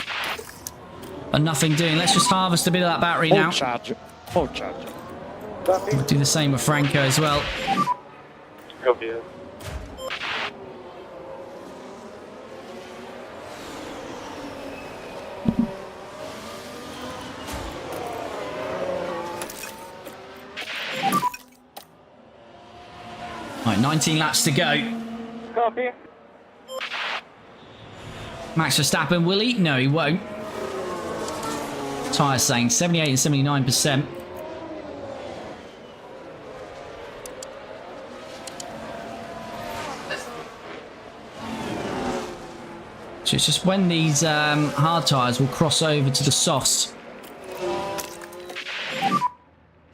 But nothing doing. Let's just harvest a bit of that battery Full now. charge. Full charge. Copy. We'll do the same with Franco as well. Copy. Right, 19 laps to go. Copy. Max Verstappen, will he? No, he won't. Tyres saying 78 and 79%. So it's just when these hard tyres will cross over to the softs.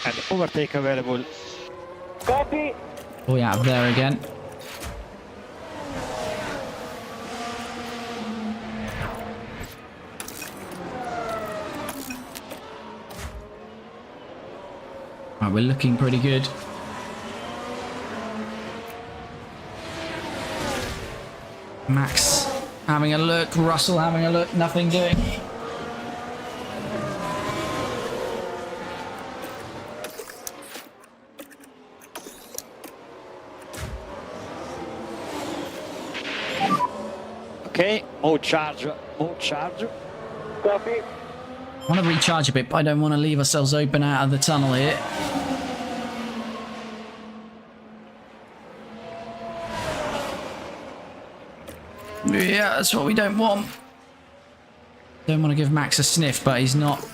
And overtake available. Copy. Oh yeah, up there again. Right, we're looking pretty good. Max having a look, Russell having a look, nothing doing. Okay, more charge. More charge. Copy. I want to recharge a bit, but I don't want to leave ourselves open out of the tunnel here. Yeah, that's what we don't want. Don't want to give Max a sniff, but he's not.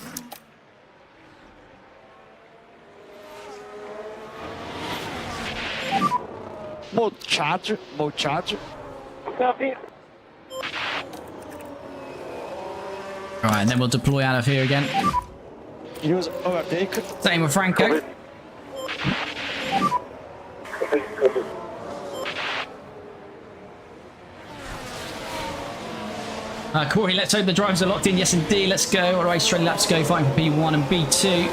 More charge. More charge. Copy. Right, and then we'll deploy out of here again. Use overtake. Same with Franco. Corey, let's hope the drivers are locked in. Yes, indeed. Let's go. All right, straight laps go. Fighting for P1 and B2.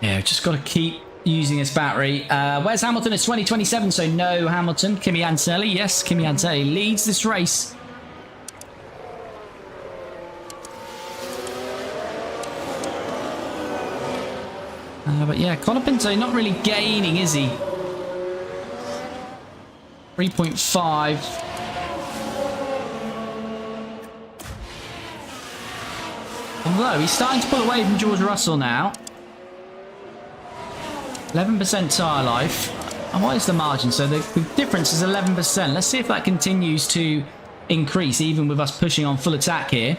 Yeah, we've just got to keep using this battery. Where's Hamilton? It's 2027, so no Hamilton. Kimi Antonelli. Yes, Kimi Antonelli leads this race. But yeah, Colapinto not really gaining, is he? 3.5. Although he's starting to pull away from George Russell now. 11% tyre life. And what is the margin? So the difference is 11%. Let's see if that continues to increase, even with us pushing on full attack here.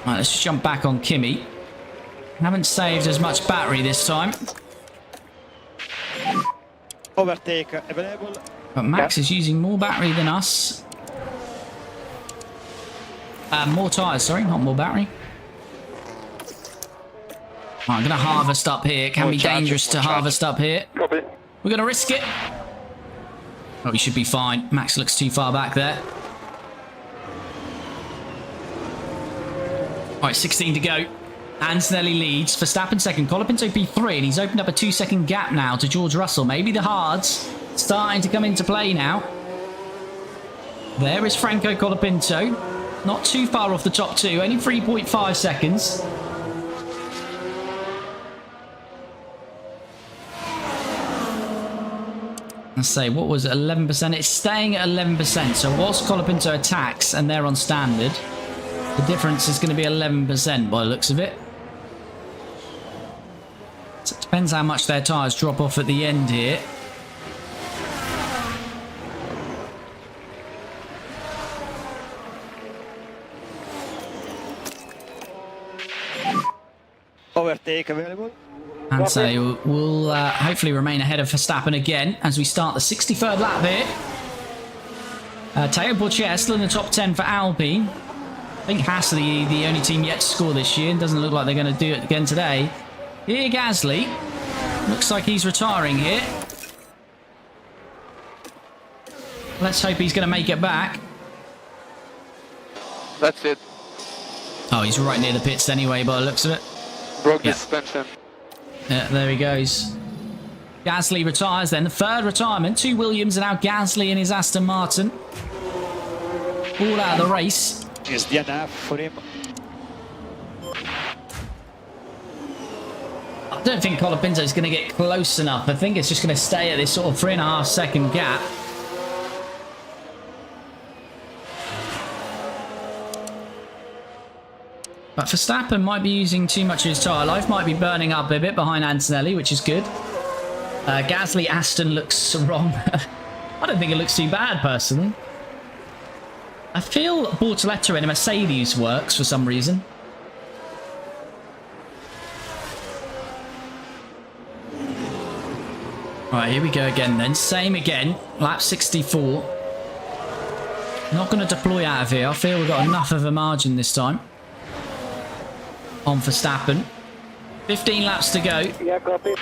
Right, let's just jump back on Kimi. Haven't saved as much battery this time. Overtake available. But Max is using more battery than us. More tyres, sorry, not more battery. Right, I'm going to harvest up here. It can be dangerous to harvest up here. Copy. We're going to risk it. Oh, we should be fine. Max looks too far back there. All right, 16 to go. Antonelli leads. Verstappen second. Colapinto P3. And he's opened up a 2-second gap now to George Russell. Maybe the hards starting to come into play now. There is Franco Colapinto. Not too far off the top two. Only 3.5 seconds. Let's say, what was it? 11%? It's staying at 11%. So whilst Colapinto attacks and they're on standard, the difference is going to be 11% by the looks of it. So it depends how much their tyres drop off at the end here. Overtake available. And so we'll hopefully remain ahead of Verstappen again as we start the 63rd lap here. Teo Portier still in the top 10 for Alpine. I think Haas are the only team yet to score this year. It doesn't look like they're going to do it again today. Here, Gasly. Looks like he's retiring here. Let's hope he's going to make it back. That's it. Oh, he's right near the pits anyway, by the looks of it. Broke the Yep. suspension. Yeah, there he goes. Gasly retires then. The third retirement. 2 Williams and now Gasly in his Aston Martin. All out of the race. It's DNF for him. I don't think Colapinto is going to get close enough. I think it's just going to stay at this sort of 3.5 second gap. But Verstappen might be using too much of his tyre life, might be burning up a bit behind Antonelli, which is good. Gasly Aston looks wrong. I don't think it looks too bad, personally. I feel Bortoleto in a Mercedes works for some reason. Right, here we go again then. Same again. Lap 64. Not going to deploy out of here. I feel we've got enough of a margin this time. On Verstappen. 15 laps to go. Yeah, copy.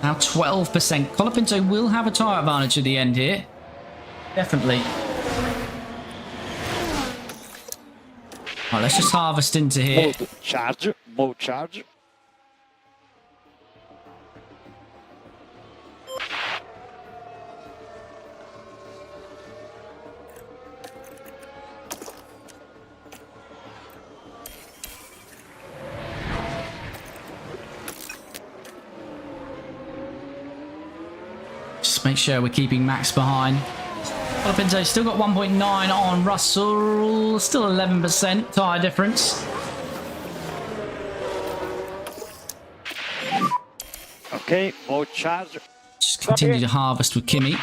Now 12%. Colapinto will have a tyre advantage at the end here. Definitely. Right, let's just harvest into here. Mode charge. Mode charge. Just make sure we're keeping Max behind. Colapinto's still got 1.9 on Russell. Still 11% tyre difference. Okay, mode charge. Just continue to harvest with Kimi.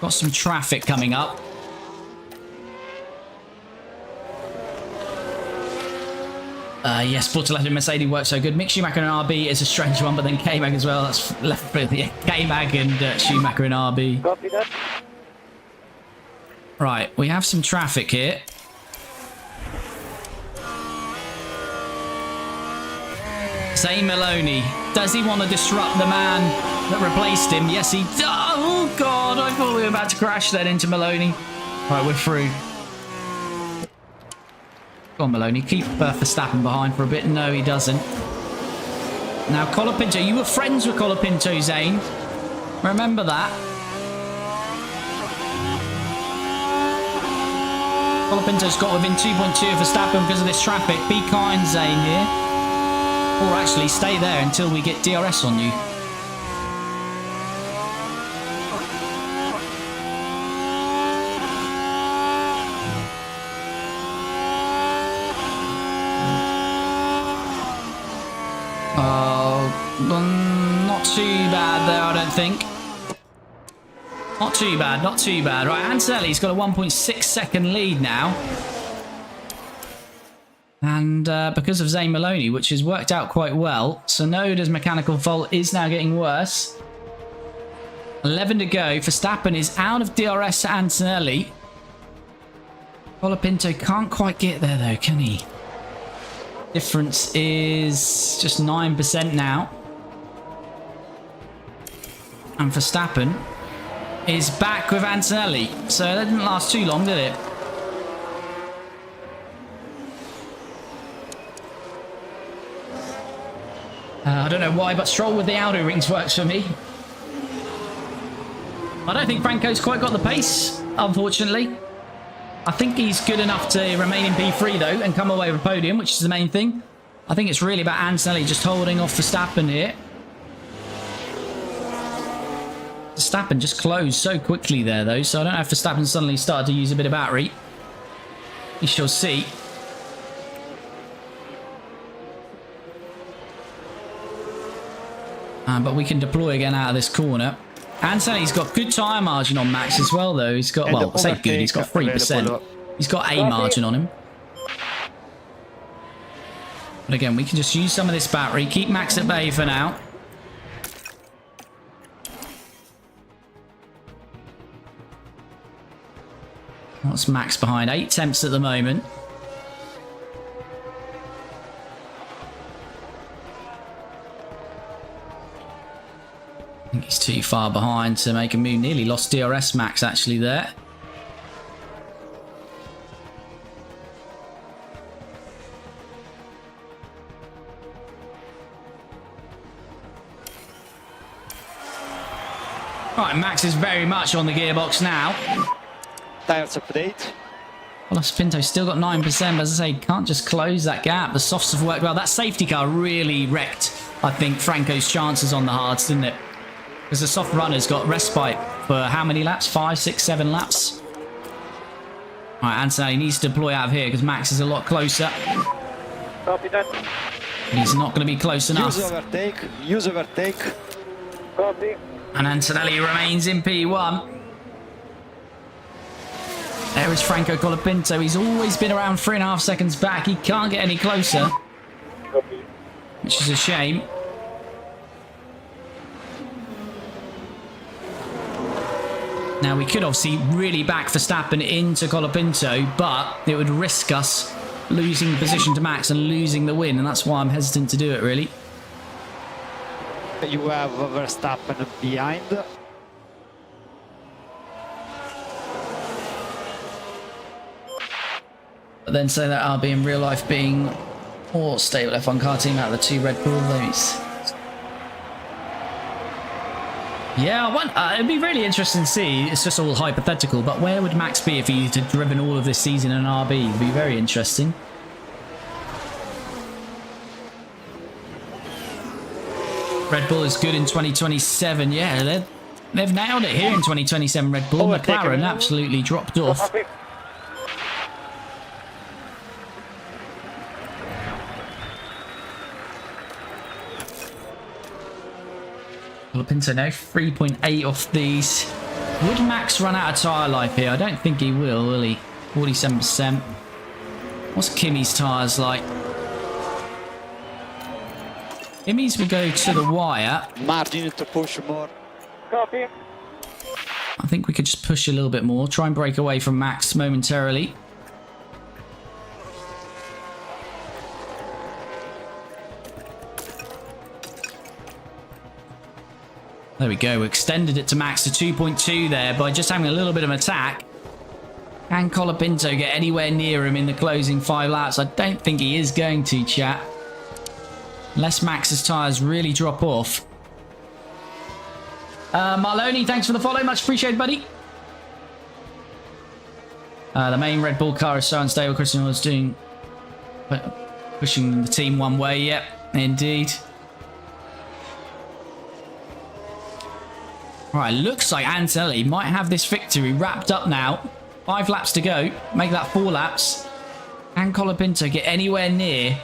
Got some traffic coming up. Yes, Bortoleto Mercedes works so good. Mick Schumacher and RB is a strange one, but then K-Mag as well. That's left with the K-Mag and Schumacher and RB. Copy that. Right, we have some traffic here. Zane Maloney. Does he want to disrupt the man that replaced him? Yes, he does. Oh, God. I thought we were about to crash then into Maloney. Right, we're through. Go on, Maloney. Keep Verstappen behind for a bit. No, he doesn't. Now, Colapinto. You were friends with Colapinto, Zane. Remember that. Colapinto's got within 2.2 of Verstappen because of this traffic. Be kind, Zane, here. Or actually, stay there until we get DRS on you. Not too bad there, I don't think. Not too bad, not too bad. Right, Antonelli's got a 1.6 second lead now. And because of Zane Maloney, which has worked out quite well, Tsunoda's mechanical fault is now getting worse. 11 to go. Verstappen is out of DRS to Antonelli. Colapinto can't quite get there though, can he? Difference is just 9% now. And Verstappen is back with Antonelli. So that didn't last too long, did it? I don't know why, but Stroll with the outer rings works for me. I don't think Franco's quite got the pace, unfortunately. I think he's good enough to remain in P3 though and come away with a podium, which is the main thing. I think it's really about Antonelli just holding off Verstappen here. Verstappen just closed so quickly there though, so I don't know if Verstappen suddenly started to use a bit of battery. We shall see. But we can deploy again out of this corner. Antonelli's got good tyre margin on Max as well though. He's got, well, say good, he's got 3%. He's got a margin on him. But again, we can just use some of this battery. Keep Max at bay for now. What's Max behind? 8 tenths at the moment. I think he's too far behind to make a move. Nearly lost DRS Max actually there. Right, Max is very much on the gearbox now. Tires update. Colapinto's still got 9%, but as I say, can't just close that gap. The softs have worked well. That safety car really wrecked, I think, Franco's chances on the hards, didn't it? Because the soft runners got respite for how many laps? 5, 6, 7 laps? All right, Antonelli needs to deploy out of here because Max is a lot closer. Copy that. He's not going to be close enough. Use overtake. Use overtake. Copy. And Antonelli remains in P1. There is Franco Colapinto. He's always been around 3.5 seconds back. He can't get any closer, Copy. which is a shame. Now, we could obviously really back Verstappen into Colapinto, but it would risk us losing position to Max and losing the win, and that's why I'm hesitant to do it, really. You have Verstappen behind. But then say that I'll be in real life being more stable F1 car team out of the 2 Red Bull those. Yeah, it'd be really interesting to see. It's just all hypothetical, but where would Max be if he had driven all of this season in an RB? It'd be very interesting. Red Bull is good in 2027. Yeah, they've nailed it here in 2027. Red Bull. McLaren absolutely dropped off. Copy. Colapinto now 3.8 off these. Would Max run out of tyre life here? I don't think he will he? 47%. What's Kimi's tyres like? Kimi's will go to the wire. Margin to push more. Copy. I think we could just push a little bit more. Try and break away from Max momentarily. There we go. We extended it to Max to 2.2 there by just having a little bit of attack. Can Colapinto get anywhere near him in the closing 5 laps? I don't think he is going to, chat. Unless Max's tyres really drop off. Marloni, thanks for the follow. Much appreciated, buddy. The main Red Bull car is so unstable. Christian was pushing the team one way. Yep, indeed. Right, looks like Antonelli might have this victory wrapped up now. 5 laps to go. Make that 4 laps. Can Colapinto get anywhere near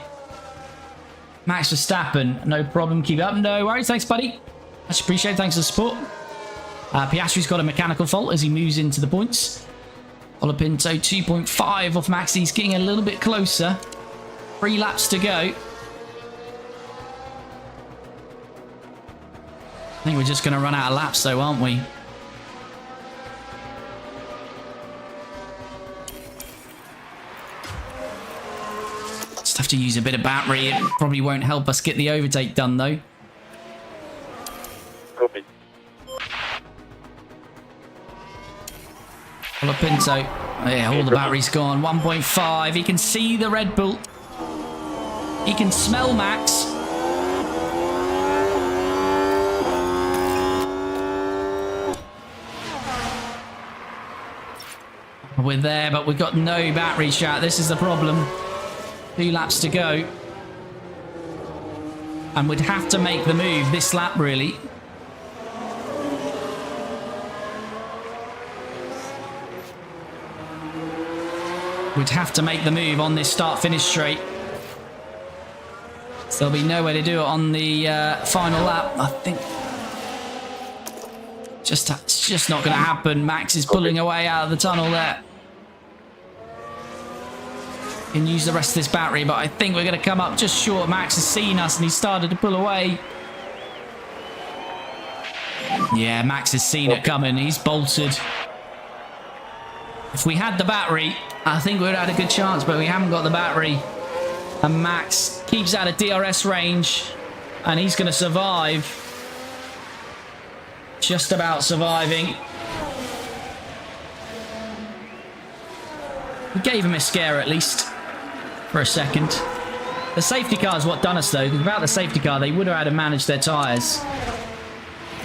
Max Verstappen? No problem. Keep it up. No worries. Thanks, buddy. Much appreciated. Thanks for the support. Piastri's got a mechanical fault as he moves into the points. Colapinto 2.5 off Max. He's getting a little bit closer. 3 laps to go. I think we're just going to run out of laps though, aren't we? Just have to use a bit of battery. It probably won't help us get the overtake done though. Copy. Colapinto. Yeah, all the battery's gone. 1.5. He can see the Red Bull. He can smell Max. We're there, but we've got no battery, chat. This is the problem. 2 laps to go. And we'd have to make the move this lap, really. We'd have to make the move on this start-finish straight. So there'll be nowhere to do it on the final lap, I think. It's just not going to happen. Max is pulling away out of the tunnel there. Can use the rest of this battery, but I think we're going to come up just short. Max has seen us and he started to pull away. Yeah, Max has seen it coming. He's bolted. If we had the battery, I think we would have had a good chance, but we haven't got the battery. And Max keeps out of DRS range, and he's going to survive. just about surviving. We gave him a scare at least for a second. The safety car is what done us though. Without the safety car, they would have had to manage their tyres.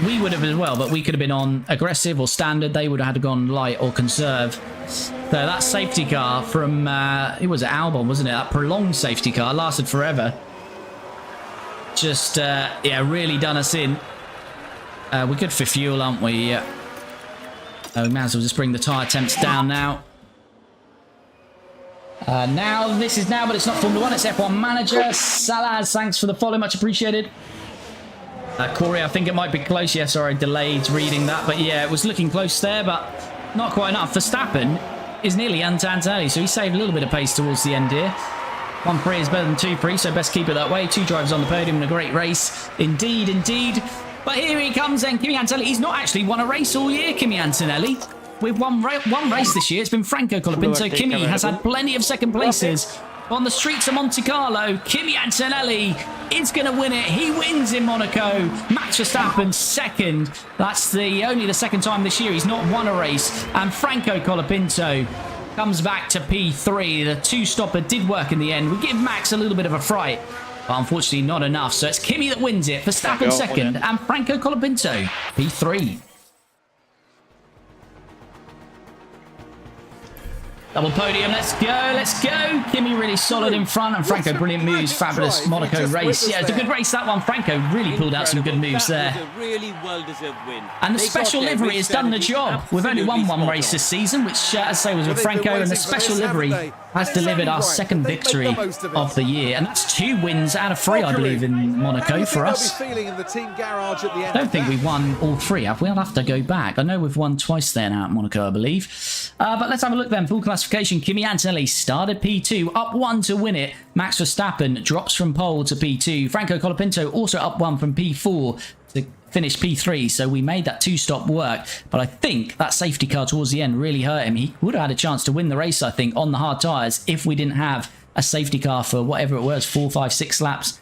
We would have as well, but we could have been on aggressive or standard. They would have had to go on light or conserve. So that safety car from, it was Albon, wasn't it? That prolonged safety car lasted forever. Just, yeah, really done us in. We're good for fuel, aren't we? We might as well just bring the tyre temps down now. Now, this is now, but it's not Formula 1, it's F1 Manager. Salaz, thanks for the follow, much appreciated. Corey, I think it might be close. Yeah, sorry, delayed reading that. But yeah, it was looking close there, but not quite enough. Verstappen is nearly Antonelli, so he saved a little bit of pace towards the end here. 1 Prix is better than 2 Prix, so best keep it that way. 2 drivers on the podium in a great race. Indeed, indeed. But here he comes then, Kimi Antonelli. He's not actually won a race all year, Kimi Antonelli. We've won one race this year. It's been Franco Colapinto. Kimi has had plenty of second places. On the streets of Monte Carlo, Kimi Antonelli is going to win it. He wins in Monaco. Max Verstappen second. That's only the second time this year he's not won a race. And Franco Colapinto comes back to P3. The 2-stopper did work in the end. We give Max a little bit of a fright, but unfortunately not enough. So it's Kimi that wins it. Verstappen second and Franco Colapinto P3. Double podium, let's go, let's go. Kimi really solid in front, and Franco, brilliant moves, fabulous Monaco race. Yeah, it's a good race, that one. Franco really pulled out some good moves there. And the special livery has done the job. We've only won one race this season, which, as I say, was with Franco, and the special livery has delivered our second victory of the year. And that's 2 wins out of 3, I believe, in Monaco for us. I don't think we've won all 3, have we? I'll have to go back. I know we've won twice there now at Monaco, I believe. But let's have a look then. Full classification. Kimi Antonelli started P2, up 1 to win it. Max Verstappen drops from pole to P2. Franco Colapinto also up 1 from P4 to finish P3. So we made that 2-stop work. But I think that safety car towards the end really hurt him. He would have had a chance to win the race, I think, on the hard tyres if we didn't have a safety car for whatever it was, 4, 5, 6 laps.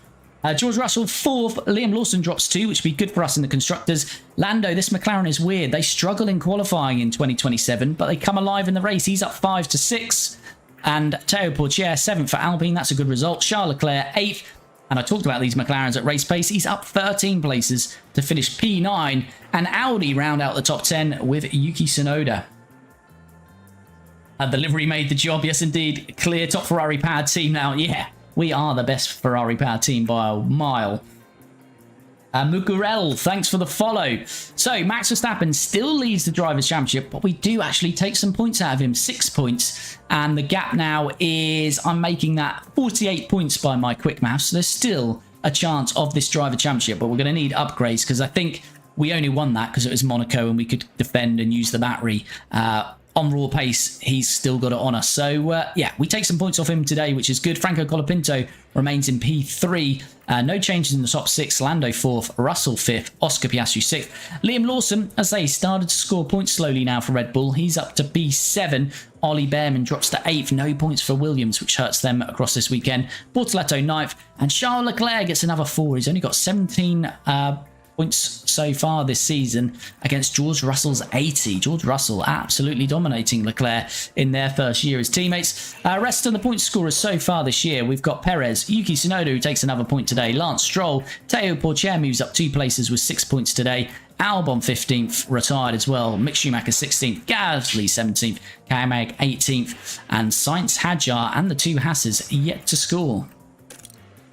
George Russell 4th, Liam Lawson drops 2, which would be good for us in the constructors. Lando, this McLaren is weird. They struggle in qualifying in 2027, but they come alive in the race. He's up 5 to 6. And Théo Pourchaire 7th for Alpine. That's a good result. Charles Leclerc 8th. And I talked about these McLarens at race pace. He's up 13 places to finish P9. And Audi round out the top 10 with Yuki Tsunoda. The livery made the job. Yes, indeed. Clear top Ferrari powered team now. Yeah. We are the best Ferrari power team by a mile. Mukurel, thanks for the follow. So, Max Verstappen still leads the Drivers' Championship, but we do actually take some points out of him, 6 points. And the gap now is, I'm making that 48 points by my quick maths. So there's still a chance of this Driver Championship, but we're going to need upgrades because I think we only won that because it was Monaco and we could defend and use the battery. On raw pace, he's still got it on us. So, yeah, we take some points off him today, which is good. Franco Colapinto remains in P3. No changes in the top 6. Lando 4th, Russell 5th, Oscar Piastri 6th. Liam Lawson, as they started to score points slowly now for Red Bull. He's up to P7. Ollie Behrman drops to 8th. No points for Williams, which hurts them across this weekend. Bortoletto 9th. And Charles Leclerc gets another 4. He's only got 17 points so far this season against George Russell's 80. George Russell absolutely dominating Leclerc in their first year as teammates. Rest of the point scorers so far this year, we've got Perez, Yuki Tsunoda, who takes another point today, Lance Stroll, Théo Pourchaire moves up 2 places with 6 points today, Albon 15th, retired as well, Mick Schumacher 16th, Gasly 17th, K-Mag 18th, and Sainz, Hadjar and the 2 Hasses yet to score.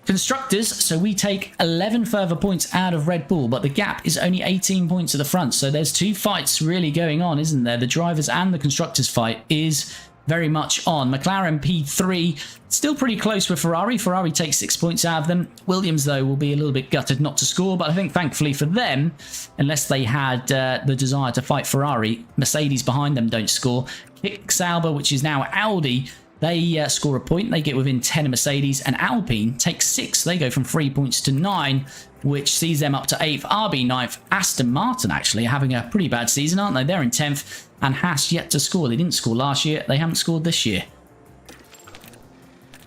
Constructors, so we take 11 further points out of Red Bull, but the gap is only 18 points at the front. So there's 2 fights really going on, isn't there? The drivers and the constructors fight is very much on. McLaren P3, still pretty close with Ferrari. Ferrari takes 6 points out of them. Williams, though, will be a little bit gutted not to score, but I think thankfully for them, unless they had the desire to fight Ferrari, Mercedes behind them don't score. Kick Sauber, which is now Audi, they score a point. They get within 10 of Mercedes. And Alpine takes 6. They go from 3 points to 9, which sees them up to 8th. RB 9th. Aston Martin, actually, are having a pretty bad season, aren't they? They're in 10th. And Haas yet to score. They didn't score last year. They haven't scored this year.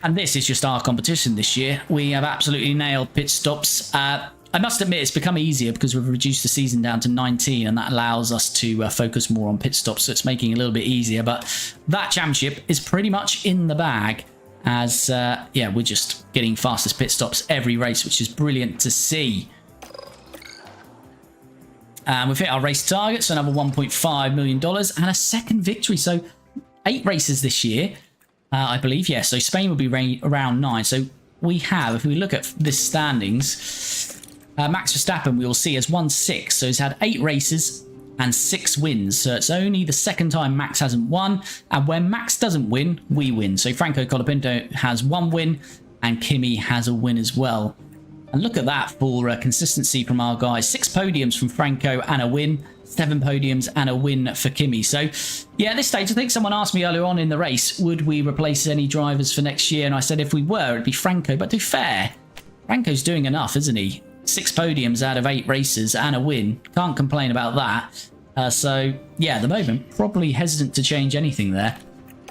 And this is just our competition this year. We have absolutely nailed pit stops. I must admit it's become easier because we've reduced the season down to 19, and that allows us to focus more on pit stops, so it's making it a little bit easier. But that championship is pretty much in the bag, as yeah, we're just getting fastest pit stops every race, which is brilliant to see. And we've hit our race targets, another $1.5 million and a second victory. So 8 races this year, I believe. Yeah, so Spain will be around 9. So we have, if we look at this standings, Max Verstappen we will see has won 6. So he's had 8 races and 6 wins. So it's only the second time Max hasn't won. And when Max doesn't win, we win. So Franco Colapinto has 1 win and Kimi has a win as well. And look at that for consistency from our guys. 6 podiums from Franco and a win. 7 podiums and a win for Kimi. So, yeah, at this stage, I think someone asked me earlier on in the race, would we replace any drivers for next year? And I said if we were, it'd be Franco. But to be fair, Franco's doing enough, isn't he? 6 podiums out of 8 races and a win. Can't complain about that. So, yeah, at the moment, probably hesitant to change anything there.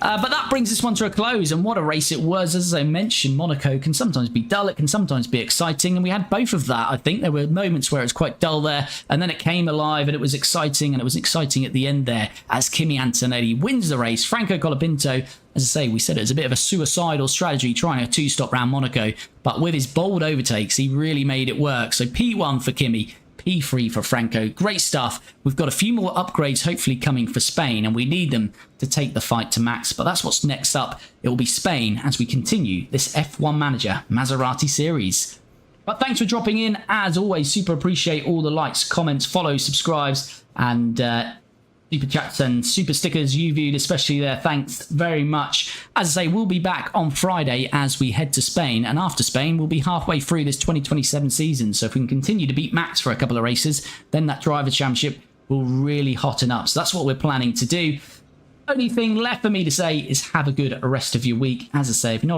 But that brings this one to a close, and what a race it was. As I mentioned, Monaco can sometimes be dull, it can sometimes be exciting, and we had both of that. I think there were moments where it was quite dull there, and then it came alive, and it was exciting, and it was exciting at the end there, as Kimi Antonelli wins the race. Franco Colapinto, as I say, we said it was a bit of a suicidal strategy trying a 2-stop round Monaco, but with his bold overtakes, he really made it work. So P1 for Kimi, P3 for Franco. Great stuff. We've got a few more upgrades hopefully coming for Spain, and we need them to take the fight to Max. But that's what's next up. It will be Spain as we continue this F1 Manager Maserati series. But thanks for dropping in. As always, super appreciate all the likes, comments, follows, subscribes, and super chats and super stickers you viewed, especially there. Thanks very much. As I say, we'll be back on Friday as we head to Spain, and after Spain we'll be halfway through this 2027 season. So if we can continue to beat Max for a couple of races, then that Drivers' Championship will really hotten up. So that's what we're planning to do. Only thing left for me to say is have a good rest of your week. As I say, if you're not